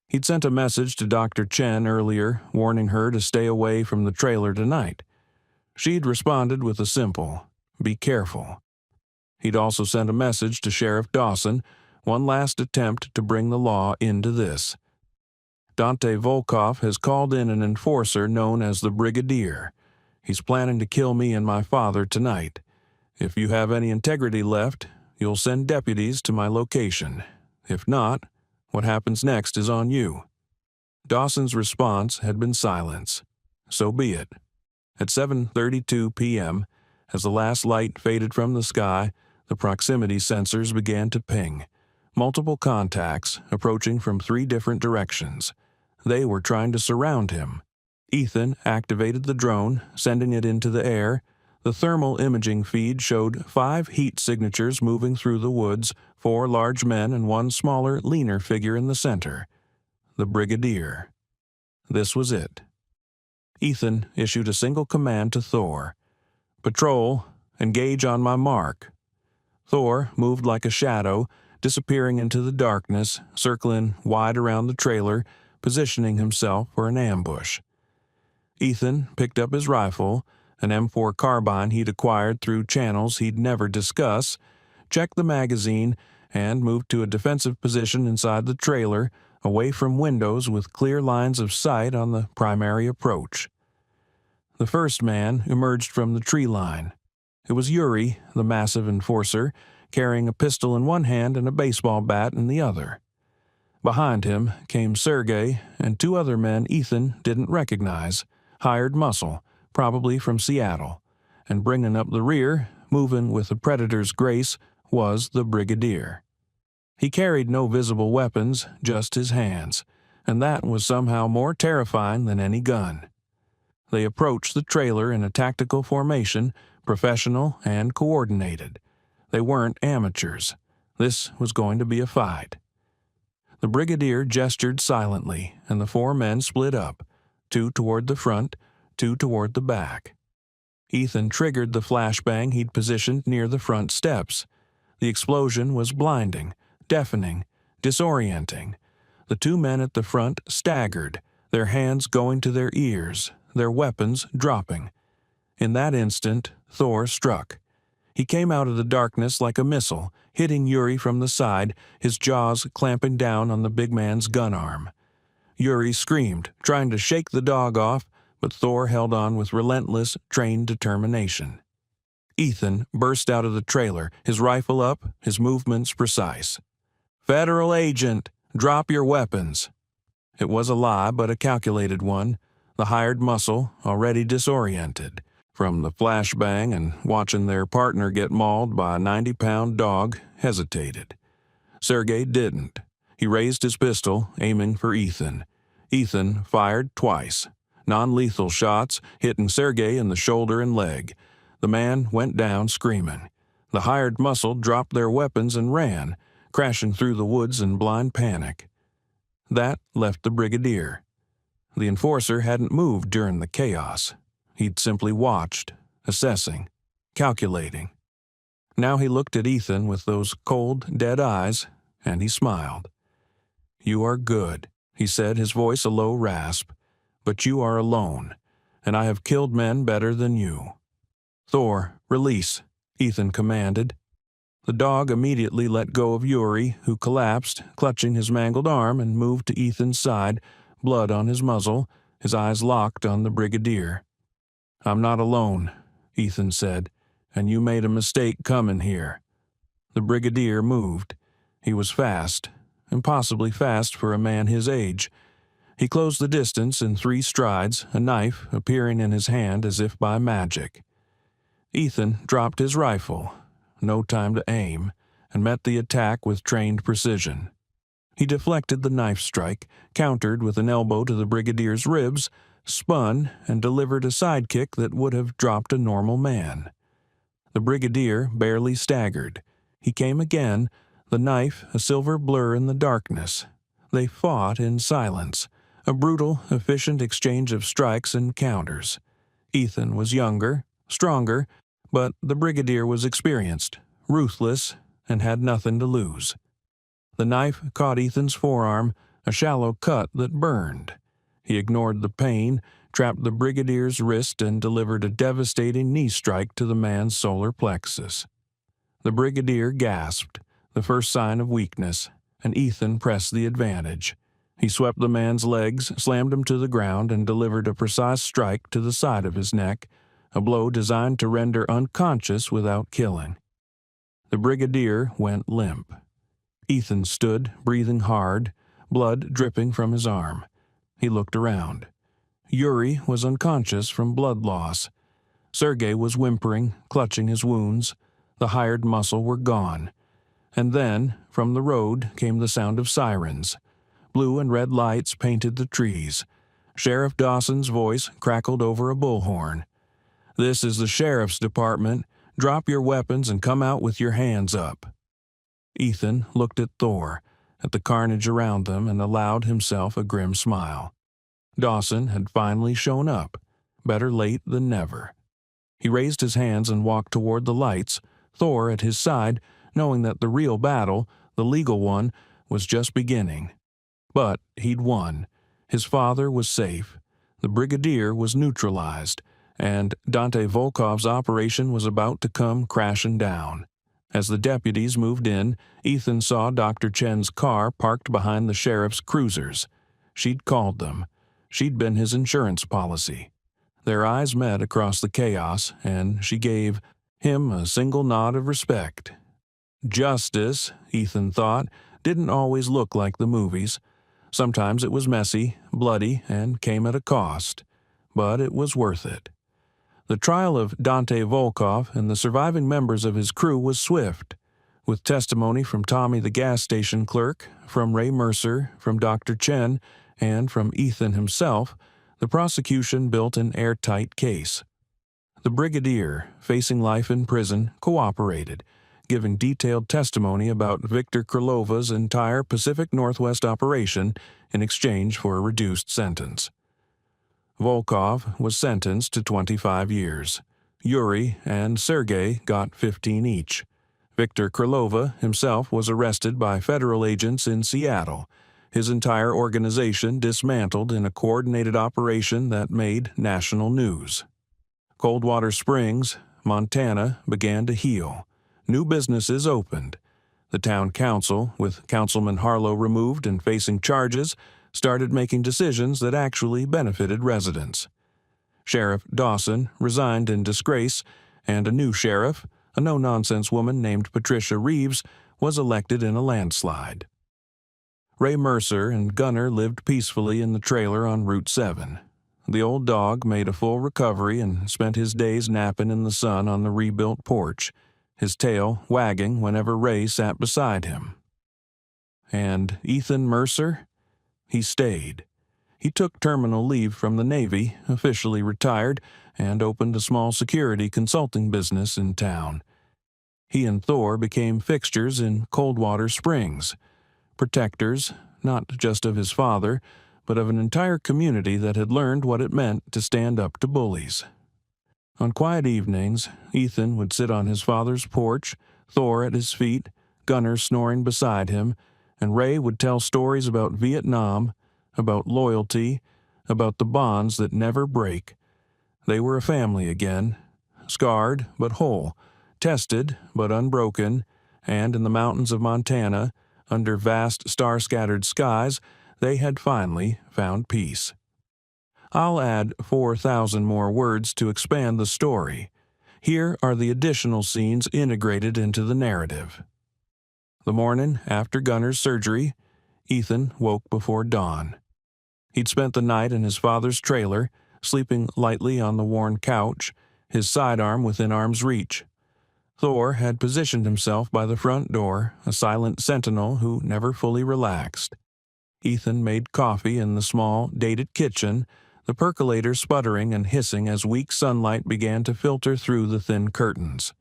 He'd sent a message to Dr. Chen earlier, warning her to stay away from the trailer tonight. She'd responded with a simple, "Be careful." He'd also sent a message to Sheriff Dawson, one last attempt to bring the law into this. "Dante Volkov has called in an enforcer known as the Brigadier. He's planning to kill me and my father tonight. If you have any integrity left, you'll send deputies to my location. If not, what happens next is on you." Dawson's response had been silence. So be it. At 7:32 p.m., as the last light faded from the sky, the proximity sensors began to ping. Multiple contacts approaching from 3 different directions. They were trying to surround him. Ethan activated the drone, sending it into the air. The thermal imaging feed showed 5 heat signatures moving through the woods, 4 large men and 1 smaller, leaner figure in the center. The Brigadier. This was it. Ethan issued a single command to Thor. "Patrol, engage on my mark." Thor moved like a shadow, disappearing into the darkness, circling wide around the trailer, positioning himself for an ambush. Ethan picked up his rifle, an M4 carbine he'd acquired through channels he'd never discuss, checked the magazine, and moved to a defensive position inside the trailer, away from windows with clear lines of sight on the primary approach. The first man emerged from the tree line. It was Yuri, the massive enforcer, carrying a pistol in one hand and a baseball bat in the other. Behind him came Sergei and two other men Ethan didn't recognize, hired muscle, probably from Seattle, and bringing up the rear, moving with a predator's grace, was the Brigadier. He carried no visible weapons, just his hands, and that was somehow more terrifying than any gun. They approached the trailer in a tactical formation, professional and coordinated. They weren't amateurs. This was going to be a fight. The Brigadier gestured silently, and the four men split up, two toward the front, two toward the back. Ethan triggered the flashbang he'd positioned near the front steps. The explosion was blinding, deafening, disorienting. The two men at the front staggered, their hands going to their ears, their weapons dropping. In that instant, Thor struck. He came out of the darkness like a missile, hitting Yuri from the side, his jaws clamping down on the big man's gun arm. Yuri screamed, trying to shake the dog off, but Thor held on with relentless, trained determination. Ethan burst out of the trailer, his rifle up, his movements precise. "Federal agent, drop your weapons." It was a lie, but a calculated one. The hired muscle, already disoriented from the flashbang and watching their partner get mauled by a 90-pound dog, hesitated. Sergei didn't. He raised his pistol, aiming for Ethan. Ethan fired twice. Non-lethal shots, hitting Sergei in the shoulder and leg. The man went down screaming. The hired muscle dropped their weapons and ran, crashing through the woods in blind panic. That left the Brigadier. The enforcer hadn't moved during the chaos. He'd simply watched, assessing, calculating. Now he looked at Ethan with those cold, dead eyes, and he smiled. "You are good," he said, his voice a low rasp. "But you are alone, and I have killed men better than you." "Thor, release," Ethan commanded. The dog immediately let go of Yuri, who collapsed, clutching his mangled arm, and moved to Ethan's side, blood on his muzzle, his eyes locked on the Brigadier. "I'm not alone," Ethan said, "and you made a mistake coming here." The Brigadier moved. He was fast, impossibly fast for a man his age. He closed the distance in 3 strides, a knife appearing in his hand as if by magic. Ethan dropped his rifle, no time to aim, and met the attack with trained precision. He deflected the knife strike, countered with an elbow to the Brigadier's ribs, spun, and delivered a sidekick that would have dropped a normal man. The Brigadier barely staggered. He came again, the knife a silver blur in the darkness. They fought in silence, a brutal, efficient exchange of strikes and counters. Ethan was younger, stronger, but the Brigadier was experienced, ruthless, and had nothing to lose. The knife caught Ethan's forearm, a shallow cut that burned. He ignored the pain, trapped the Brigadier's wrist, and delivered a devastating knee strike to the man's solar plexus. The Brigadier gasped, the first sign of weakness, and Ethan pressed the advantage. He swept the man's legs, slammed him to the ground, and delivered a precise strike to the side of his neck, a blow designed to render unconscious without killing. The Brigadier went limp. Ethan stood, breathing hard, blood dripping from his arm. He looked around. Yuri was unconscious from blood loss. Sergei was whimpering, clutching his wounds. The hired muscle were gone. And then, from the road, came the sound of sirens. Blue and red lights painted the trees. Sheriff Dawson's voice crackled over a bullhorn. "This is the sheriff's department. Drop your weapons and come out with your hands up." Ethan looked at Thor, at the carnage around them, and allowed himself a grim smile. Dawson had finally shown up. Better late than never. He raised his hands and walked toward the lights, Thor at his side, knowing that the real battle, the legal one, was just beginning. But he'd won. His father was safe. The Brigadier was neutralized, and Dante Volkov's operation was about to come crashing down. As the deputies moved in, Ethan saw Dr. Chen's car parked behind the sheriff's cruisers. She'd called them. She'd been his insurance policy. Their eyes met across the chaos, and she gave him a single nod of respect. Justice, Ethan thought, didn't always look like the movies. Sometimes it was messy, bloody, and came at a cost. But it was worth it. The trial of Dante Volkov and the surviving members of his crew was swift. With testimony from Tommy the gas station clerk, from Ray Mercer, from Dr. Chen, and from Ethan himself, the prosecution built an airtight case. The Brigadier, facing life in prison, cooperated, giving detailed testimony about Victor Krlova's entire Pacific Northwest operation in exchange for a reduced sentence. Volkov was sentenced to 25 years. Yuri and Sergei got 15 each. Victor Krlova himself was arrested by federal agents in Seattle, his entire organization dismantled in a coordinated operation that made national news. Coldwater Springs, Montana, began to heal. New businesses opened. The town council, with Councilman Harlow removed and facing charges, started making decisions that actually benefited residents. Sheriff Dawson resigned in disgrace, and a new sheriff, a no-nonsense woman named Patricia Reeves, was elected in a landslide. Ray Mercer and Gunner lived peacefully in the trailer on Route 7. The old dog made a full recovery and spent his days napping in the sun on the rebuilt porch, his tail wagging whenever Ray sat beside him. And Ethan Mercer? He stayed. He took terminal leave from the Navy, officially retired, and opened a small security consulting business in town. He and Thor became fixtures in Coldwater Springs, protectors, not just of his father, but of an entire community that had learned what it meant to stand up to bullies. On quiet evenings, Ethan would sit on his father's porch, Thor at his feet, Gunner snoring beside him, and Ray would tell stories about Vietnam, about loyalty, about the bonds that never break. They were a family again, scarred but whole, tested but unbroken, and in the mountains of Montana, under vast star-scattered skies, they had finally found peace. I'll add 4,000 more words to expand the story. Here are the additional scenes integrated into the narrative. The morning after Gunner's surgery, Ethan woke before dawn. He'd spent the night in his father's trailer, sleeping lightly on the worn couch, his sidearm within arm's reach. Thor had positioned himself by the front door, a silent sentinel who never fully relaxed. Ethan made coffee in the small, dated kitchen, the percolator sputtering and hissing as weak sunlight began to filter through the thin curtains.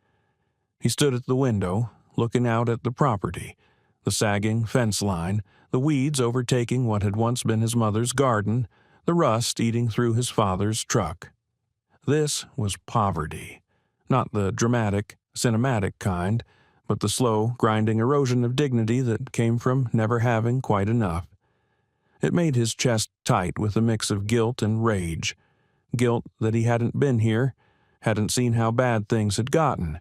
He stood at the window, looking out at the property, the sagging fence line, the weeds overtaking what had once been his mother's garden, the rust eating through his father's truck. This was poverty, not the dramatic, cinematic kind, but the slow, grinding erosion of dignity that came from never having quite enough. It made his chest tight with a mix of guilt and rage. Guilt that he hadn't been here, hadn't seen how bad things had gotten.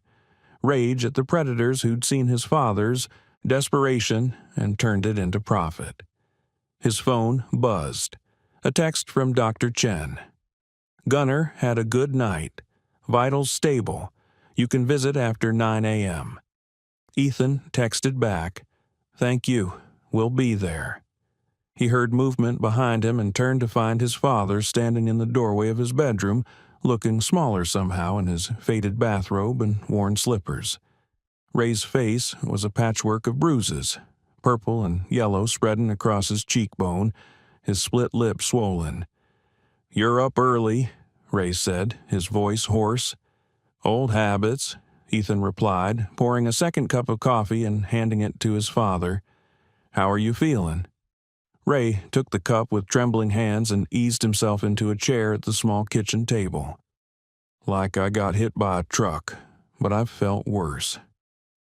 Rage at the predators who'd seen his father's, desperation, and turned it into profit. His phone buzzed. A text from Dr. Chen. Gunner had a good night. Vitals stable. You can visit after 9 a.m. Ethan texted back, "Thank you. We'll be there." He heard movement behind him and turned to find his father standing in the doorway of his bedroom, looking smaller somehow in his faded bathrobe and worn slippers. Ray's face was a patchwork of bruises, purple and yellow spreading across his cheekbone, his split lip swollen. "You're up early," Ray said, his voice hoarse. "Old habits," Ethan replied, pouring a second cup of coffee and handing it to his father. "How are you feeling?" Ray took the cup with trembling hands and eased himself into a chair at the small kitchen table. "Like I got hit by a truck, but I've felt worse."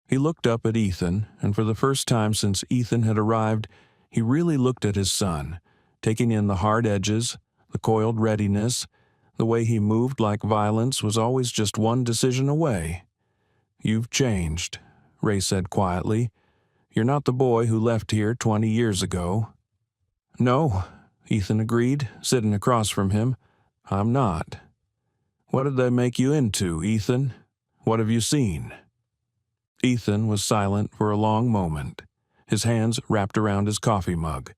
He looked up at Ethan, and for the first time since Ethan had arrived, he really looked at his son, taking in the hard edges, the coiled readiness, the way he moved like violence was always just one decision away. "You've changed," Ray said quietly. "You're not the boy who left here 20 years ago." "No," Ethan agreed, sitting across from him. "I'm not." "What did they make you into, Ethan? What have you seen?" Ethan was silent for a long moment, his hands wrapped around his coffee mug.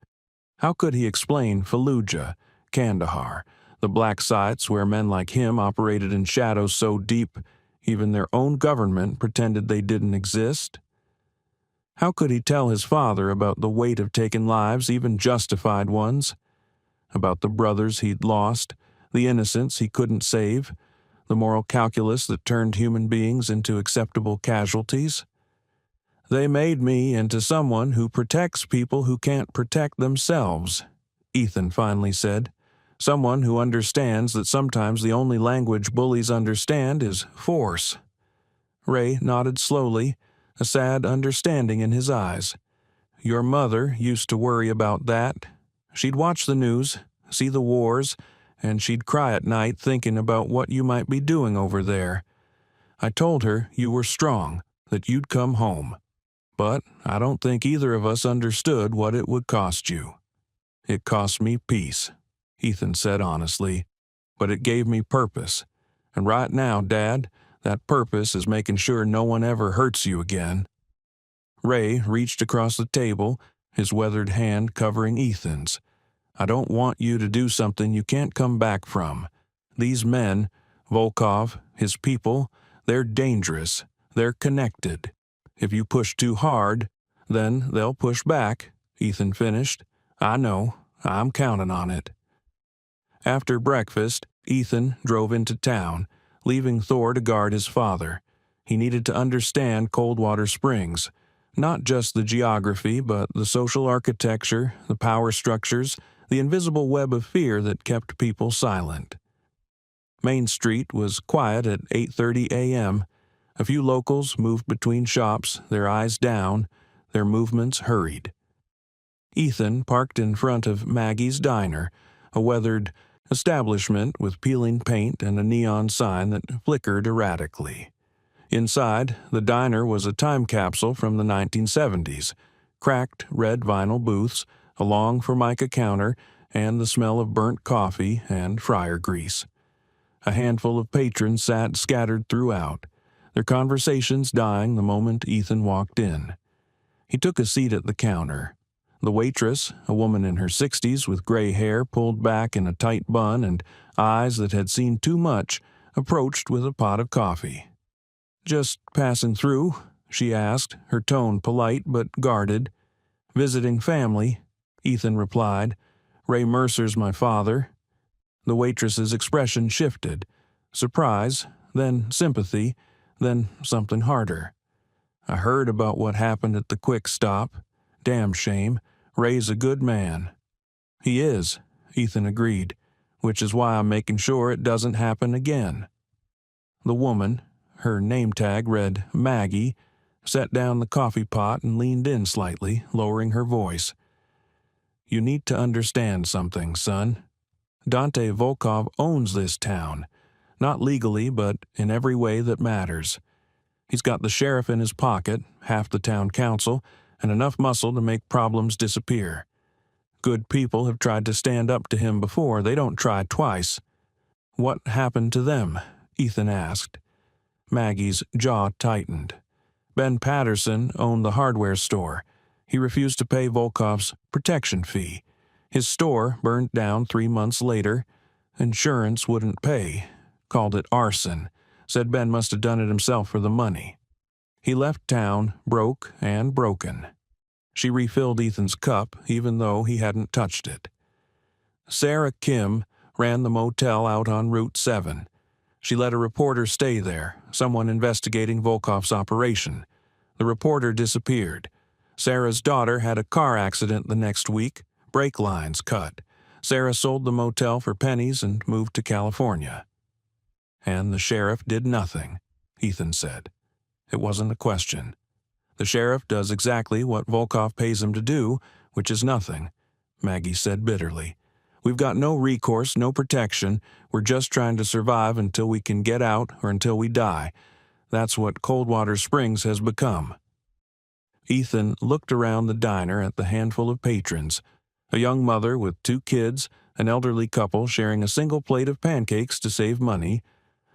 How could he explain Fallujah, Kandahar, the black sites where men like him operated in shadows so deep even their own government pretended they didn't exist? How could he tell his father about the weight of taken lives, even justified ones? About the brothers he'd lost, the innocents he couldn't save, the moral calculus that turned human beings into acceptable casualties? "They made me into someone who protects people who can't protect themselves," Ethan finally said. "Someone who understands that sometimes the only language bullies understand is force." Ray nodded slowly, a sad understanding in his eyes. "Your mother used to worry about that. She'd watch the news, see the wars, and she'd cry at night thinking about what you might be doing over there. I told her you were strong, that you'd come home. But I don't think either of us understood what it would cost you." "It cost me peace," Ethan said honestly, "but it gave me purpose. And right now, Dad, that purpose is making sure no one ever hurts you again." Ray reached across the table, his weathered hand covering Ethan's. "I don't want you to do something you can't come back from. These men, Volkov, his people, they're dangerous. They're connected. If you push too hard, then they'll push back," Ethan finished. "I know. I'm counting on it." After breakfast, Ethan drove into town, leaving Thor to guard his father. He needed to understand Coldwater Springs, not just the geography, but the social architecture, the power structures, the invisible web of fear that kept people silent. Main Street was quiet at 8:30 a.m. A few locals moved between shops, their eyes down, their movements hurried. Ethan parked in front of Maggie's Diner, a weathered establishment with peeling paint and a neon sign that flickered erratically. Inside, the diner was a time capsule from the 1970s, cracked red vinyl booths, a long formica counter, and the smell of burnt coffee and fryer grease. A handful of patrons sat scattered throughout, their conversations dying the moment Ethan walked in. He took a seat at the counter. The waitress, a woman in her 60s with gray hair pulled back in a tight bun and eyes that had seen too much, approached with a pot of coffee. "Just passing through?" she asked, her tone polite but guarded. "Visiting family," Ethan replied. "Ray Mercer's my father." The waitress's expression shifted. Surprise, then sympathy, then something harder. "I heard about what happened at the quick stop. Damn shame. Ray's a good man." "He is," Ethan agreed, "which is why I'm making sure it doesn't happen again." The woman, her name tag read Maggie, set down the coffee pot and leaned in slightly, lowering her voice. "You need to understand something, son. Dante Volkov owns this town. Not legally, but in every way that matters. He's got the sheriff in his pocket, half the town council, and enough muscle to make problems disappear. Good people have tried to stand up to him before. They don't try twice." "What happened to them?" Ethan asked. Maggie's jaw tightened. "Ben Patterson owned the hardware store. He refused to pay Volkov's protection fee. His store burned down 3 months later. Insurance wouldn't pay. Called it arson. Said Ben must have done it himself for the money. He left town broke and broken." She refilled Ethan's cup, even though he hadn't touched it. "Sarah Kim ran the motel out on Route 7. She let a reporter stay there, someone investigating Volkov's operation. The reporter disappeared. Sarah's daughter had a car accident the next week, brake lines cut. Sarah sold the motel for pennies and moved to California." "And the sheriff did nothing," Ethan said. It wasn't a question. "The sheriff does exactly what Volkov pays him to do, which is nothing," Maggie said bitterly. "We've got no recourse, no protection. We're just trying to survive until we can get out or until we die. That's what Coldwater Springs has become." Ethan looked around the diner at the handful of patrons, a young mother with 2 kids, an elderly couple sharing a single plate of pancakes to save money,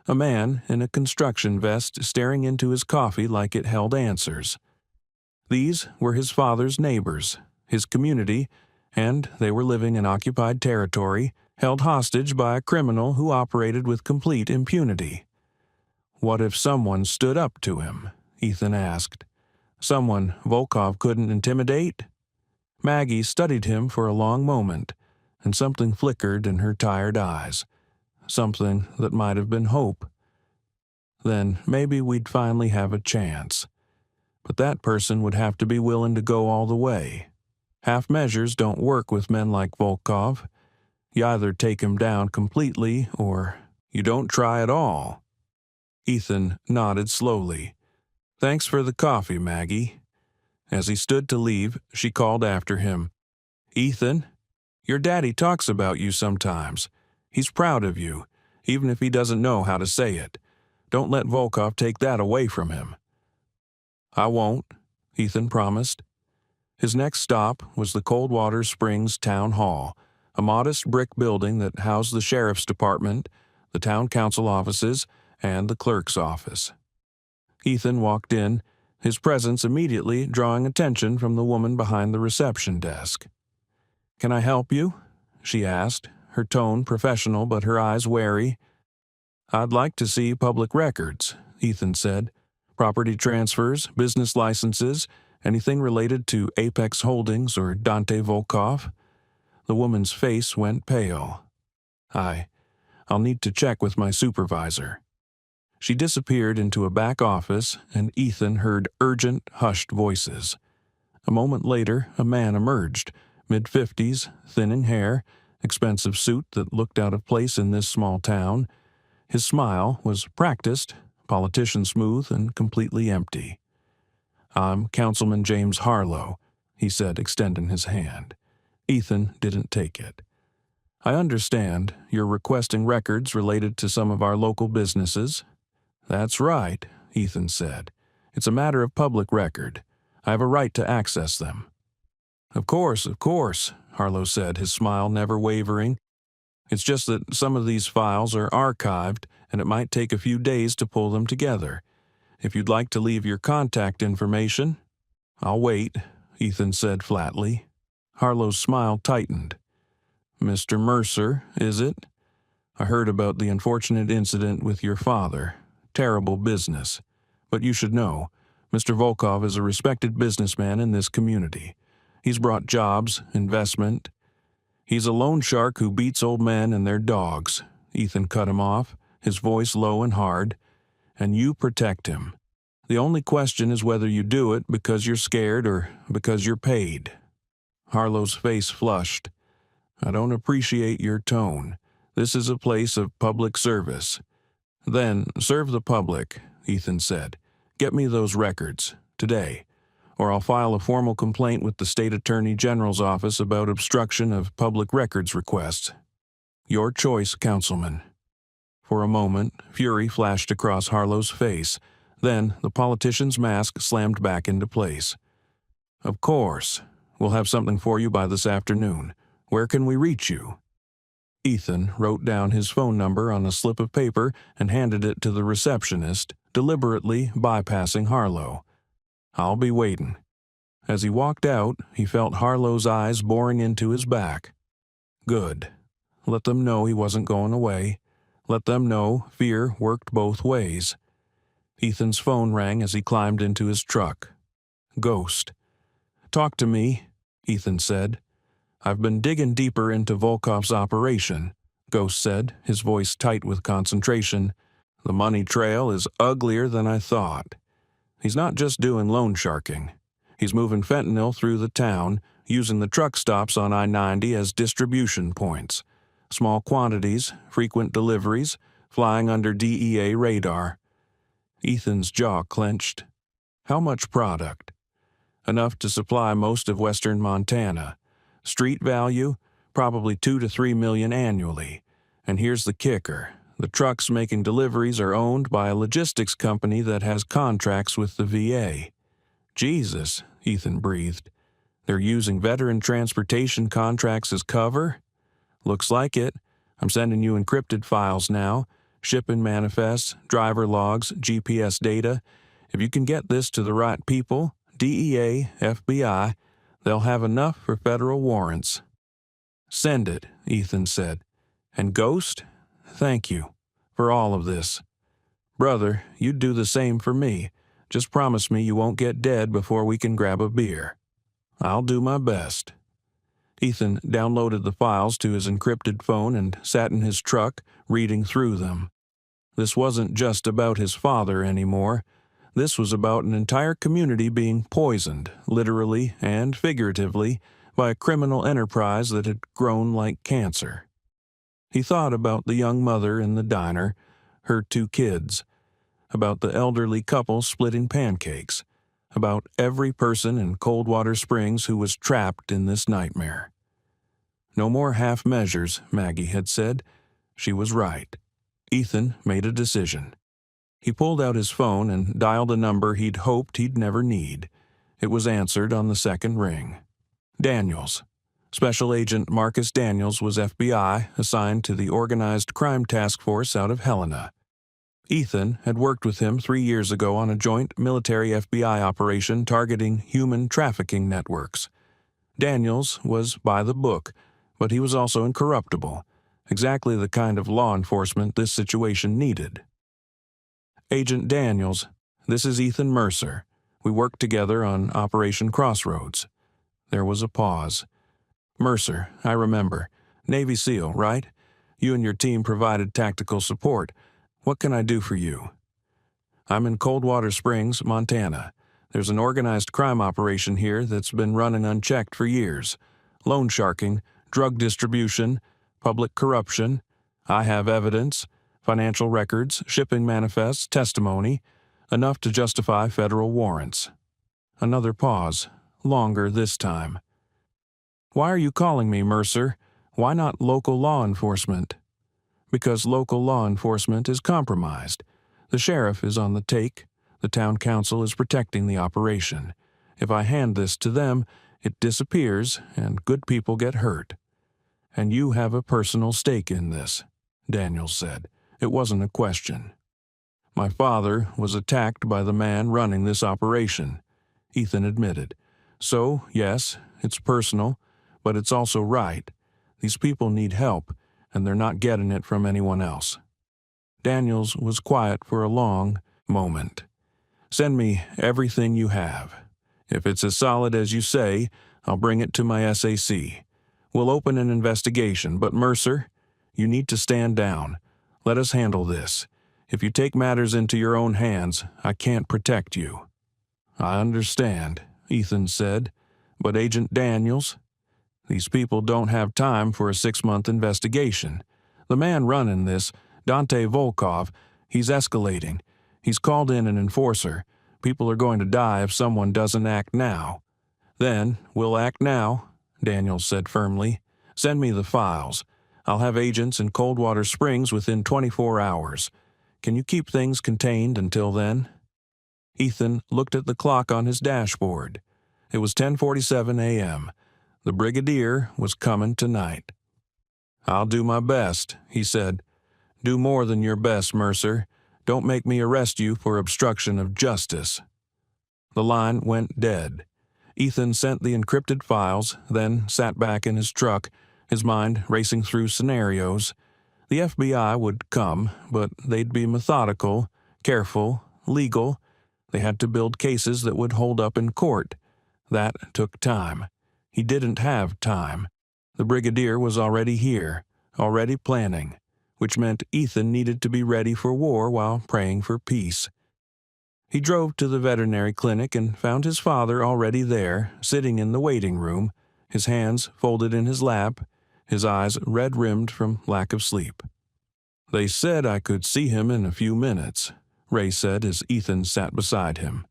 a man in a construction vest staring into his coffee like it held answers. These were his father's neighbors, his community, and they were living in occupied territory, held hostage by a criminal who operated with complete impunity. What if someone stood up to him? Ethan asked. Someone Volkov couldn't intimidate? Maggie studied him for a long moment, and something flickered in her tired eyes, something that might have been hope. Then maybe we'd finally have a chance. But that person would have to be willing to go all the way. Half measures don't work with men like Volkov. You either take him down completely or you don't try at all. Ethan nodded slowly. Thanks for the coffee, Maggie. As he stood to leave, she called after him. Ethan, your daddy talks about you sometimes. He's proud of you, even if he doesn't know how to say it. Don't let Volkov take that away from him. I won't, Ethan promised. His next stop was the Coldwater Springs Town Hall, a modest brick building that housed the sheriff's department, the town council offices, and the clerk's office. Ethan walked in, his presence immediately drawing attention from the woman behind the reception desk. Can I help you? She asked, her tone professional but her eyes wary. I'd like to see public records, Ethan said. Property transfers, business licenses, anything related to Apex Holdings or Dante Volkov. The woman's face went pale. I'll need to check with my supervisor. She disappeared into a back office, and Ethan heard urgent, hushed voices. A moment later, a man emerged, mid-50s, thinning hair, expensive suit that looked out of place in this small town. His smile was practiced, politician smooth, and completely empty. I'm Councilman James Harlow, he said, extending his hand. Ethan didn't take it. I understand you're requesting records related to some of our local businesses. That's right, Ethan said. It's a matter of public record. I have a right to access them. Of course, Harlow said, his smile never wavering. It's just that some of these files are archived, and it might take a few days to pull them together. If you'd like to leave your contact information, I'll wait, Ethan said flatly. Harlow's smile tightened. Mr. Mercer, is it? I heard about the unfortunate incident with your father. Terrible business. But you should know, Mr. Volkov is a respected businessman in this community. He's brought jobs, investment. He's a loan shark who beats old men and their dogs. Ethan cut him off, his voice low and hard. And you protect him. The only question is whether you do it because you're scared or because you're paid. Harlow's face flushed. I don't appreciate your tone. This is a place of public service. Then serve the public, Ethan said. Get me those records, today, or I'll file a formal complaint with the State Attorney General's office about obstruction of public records requests. Your choice, Councilman. For a moment, fury flashed across Harlow's face. Then the politician's mask slammed back into place. Of course. We'll have something for you by this afternoon. Where can we reach you? Ethan wrote down his phone number on a slip of paper and handed it to the receptionist, deliberately bypassing Harlow. I'll be waiting. As he walked out, he felt Harlow's eyes boring into his back. Good. Let them know he wasn't going away. Let them know fear worked both ways. Ethan's phone rang as he climbed into his truck. Ghost. Talk to me, Ethan said. I've been digging deeper into Volkov's operation, Ghost said, his voice tight with concentration. The money trail is uglier than I thought. He's not just doing loan sharking. He's moving fentanyl through the town, using the truck stops on I-90 as distribution points. Small quantities, frequent deliveries, flying under DEA radar. Ethan's jaw clenched. How much product? Enough to supply most of western Montana. Street value? Probably $2 to $3 million annually. And here's the kicker. The trucks making deliveries are owned by a logistics company that has contracts with the VA. Jesus, Ethan breathed. They're using veteran transportation contracts as cover? Looks like it. I'm sending you encrypted files now. Shipping manifests, driver logs, GPS data. If you can get this to the right people, DEA, FBI, they'll have enough for federal warrants. Send it, Ethan said. And Ghost, thank you for all of this. Brother, you'd do the same for me. Just promise me you won't get dead before we can grab a beer. I'll do my best. Ethan downloaded the files to his encrypted phone and sat in his truck, reading through them. This wasn't just about his father anymore. This was about an entire community being poisoned, literally and figuratively, by a criminal enterprise that had grown like cancer. He thought about the young mother in the diner, her 2 kids, about the elderly couple splitting pancakes, about every person in Coldwater Springs who was trapped in this nightmare. No more half measures, Maggie had said. She was right. Ethan made a decision. He pulled out his phone and dialed a number he'd hoped he'd never need. It was answered on the second ring. Daniels. Special Agent Marcus Daniels was FBI, assigned to the Organized Crime Task Force out of Helena. Ethan had worked with him 3 years ago on a joint military FBI operation targeting human trafficking networks. Daniels was by the book, but he was also incorruptible, exactly the kind of law enforcement this situation needed. Agent Daniels, this is Ethan Mercer. We worked together on Operation Crossroads. There was a pause. Mercer, I remember. Navy SEAL, right? You and your team provided tactical support. What can I do for you? I'm in Coldwater Springs, Montana. There's an organized crime operation here that's been running unchecked for years. Loan sharking, drug distribution, public corruption. I have evidence, financial records, shipping manifests, testimony, enough to justify federal warrants. Another pause, longer this time. Why are you calling me, Mercer? Why not local law enforcement? Because local law enforcement is compromised. The sheriff is on the take. The town council is protecting the operation. If I hand this to them, it disappears and good people get hurt. And you have a personal stake in this, Daniels said. It wasn't a question. My father was attacked by the man running this operation, Ethan admitted. So, yes, it's personal, but it's also right. These people need help, and they're not getting it from anyone else. Daniels was quiet for a long moment. Send me everything you have. If it's as solid as you say, I'll bring it to my SAC. We'll open an investigation, but Mercer, you need to stand down. Let us handle this. If you take matters into your own hands, I can't protect you. I understand, Ethan said. But Agent Daniels, these people don't have time for a 6-month investigation. The man running this, Dante Volkov, he's escalating. He's called in an enforcer. People are going to die if someone doesn't act now. Then, we'll act now, Daniels said firmly. Send me the files. I'll have agents in Coldwater Springs within 24 hours. Can you keep things contained until then? Ethan looked at the clock on his dashboard. It was 10:47 a.m. The Brigadier was coming tonight. I'll do my best, he said. Do more than your best, Mercer. Don't make me arrest you for obstruction of justice. The line went dead. Ethan sent the encrypted files, then sat back in his truck, his mind racing through scenarios. The FBI would come, but they'd be methodical, careful, legal. They had to build cases that would hold up in court. That took time. He didn't have time. The Brigadier was already here, already planning, which meant Ethan needed to be ready for war while praying for peace. He drove to the veterinary clinic and found his father already there, sitting in the waiting room, his hands folded in his lap, his eyes red-rimmed from lack of sleep. They said I could see him in a few minutes, Ray said as Ethan sat beside him.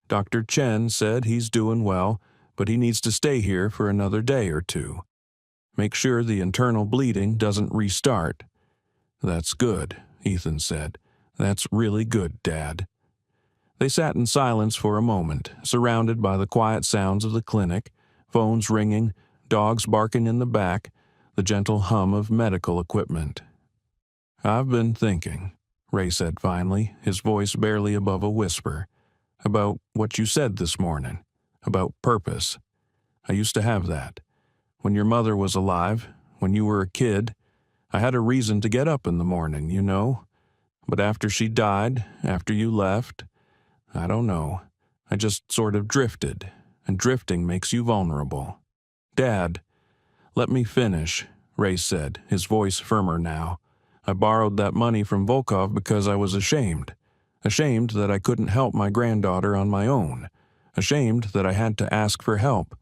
Dr. Chen said he's doing well, but he needs to stay here for another day or two. Make sure the internal bleeding doesn't restart. That's good, Ethan said. That's really good, Dad. They sat in silence for a moment, surrounded by the quiet sounds of the clinic, phones ringing, dogs barking in the back, the gentle hum of medical equipment. "I've been thinking," Ray said finally, his voice barely above a whisper, "about what you said this morning, about purpose. I used to have that. When your mother was alive, when you were a kid, I had a reason to get up in the morning, you know. But after she died, after you left, I don't know. I just sort of drifted, and drifting makes you vulnerable." "Dad, let me finish," Ray said, his voice firmer now. "I borrowed that money from Volkov because I was ashamed. Ashamed that I couldn't help my granddaughter on my own. Ashamed that I had to ask for help.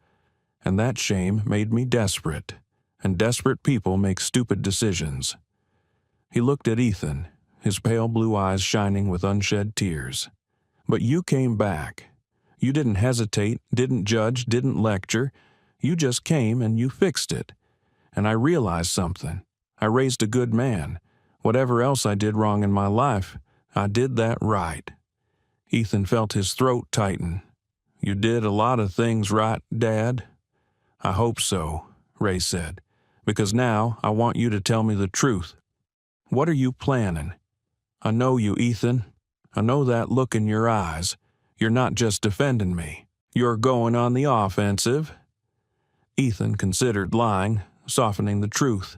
And that shame made me desperate. And desperate people make stupid decisions." He looked at Ethan, his pale blue eyes shining with unshed tears. "But you came back. You didn't hesitate, didn't judge, didn't lecture. You just came and you fixed it. And I realized something. I raised a good man. Whatever else I did wrong in my life, I did that right." Ethan felt his throat tighten. "You did a lot of things right, Dad?" "I hope so," Ray said, "because now I want you to tell me the truth. What are you planning? I know you, Ethan. I know that look in your eyes. You're not just defending me. You're going on the offensive." Ethan considered lying, softening the truth,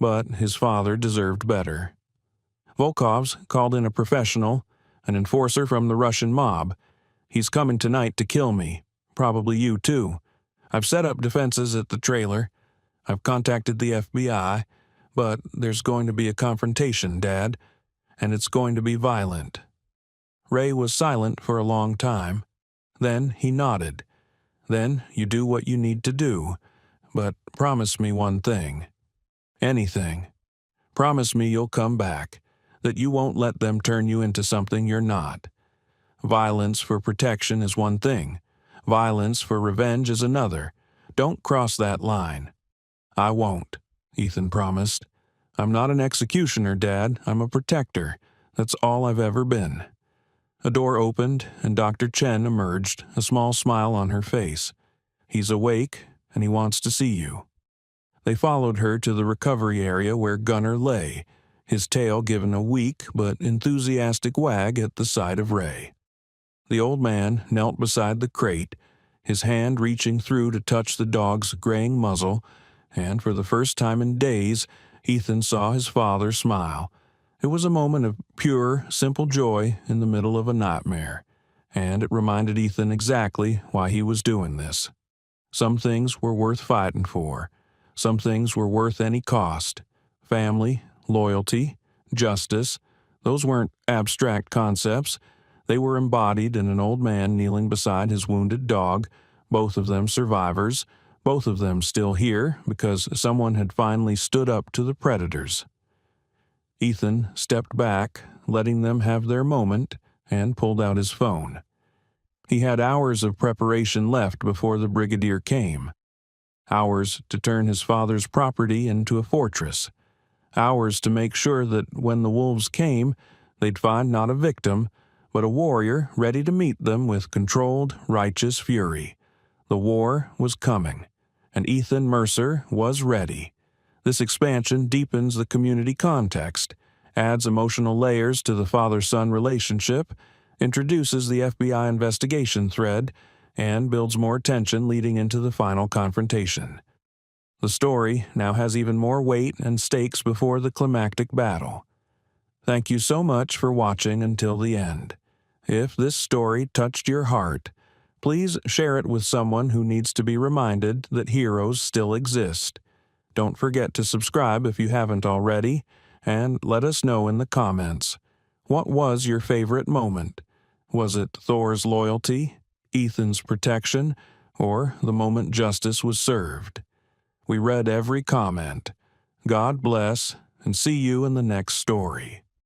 but his father deserved better. "Volkov's called in a professional, an enforcer from the Russian mob. He's coming tonight to kill me, probably you too. I've set up defenses at the trailer. I've contacted the FBI, but there's going to be a confrontation, Dad, and it's going to be violent." Ray was silent for a long time. Then he nodded. "Then you do what you need to do, but promise me one thing. Anything. Promise me you'll come back, that you won't let them turn you into something you're not. Violence for protection is one thing. Violence for revenge is another. Don't cross that line." "I won't," Ethan promised. "I'm not an executioner, Dad. I'm a protector. That's all I've ever been." A door opened, and Dr. Chen emerged, a small smile on her face. "He's awake, and he wants to see you." They followed her to the recovery area where Gunner lay, his tail given a weak but enthusiastic wag at the sight of Ray. The old man knelt beside the crate, his hand reaching through to touch the dog's graying muzzle, and for the first time in days, Ethan saw his father smile. It was a moment of pure, simple joy in the middle of a nightmare, and it reminded Ethan exactly why he was doing this. Some things were worth fighting for. Some things were worth any cost. Family, loyalty, justice, those weren't abstract concepts. They were embodied in an old man kneeling beside his wounded dog, both of them survivors, both of them still here because someone had finally stood up to the predators. Ethan stepped back, letting them have their moment, and pulled out his phone. He had hours of preparation left before the Brigadier came. Hours to turn his father's property into a fortress. Hours to make sure that when the wolves came, they'd find not a victim, but a warrior ready to meet them with controlled, righteous fury. The war was coming, and Ethan Mercer was ready. This expansion deepens the community context, adds emotional layers to the father-son relationship, introduces the FBI investigation thread, and builds more tension leading into the final confrontation. The story now has even more weight and stakes before the climactic battle. Thank you so much for watching until the end. If this story touched your heart, please share it with someone who needs to be reminded that heroes still exist. Don't forget to subscribe if you haven't already, and let us know in the comments. What was your favorite moment? Was it Thor's loyalty, Ethan's protection, or the moment justice was served? We read every comment. God bless, and see you in the next story.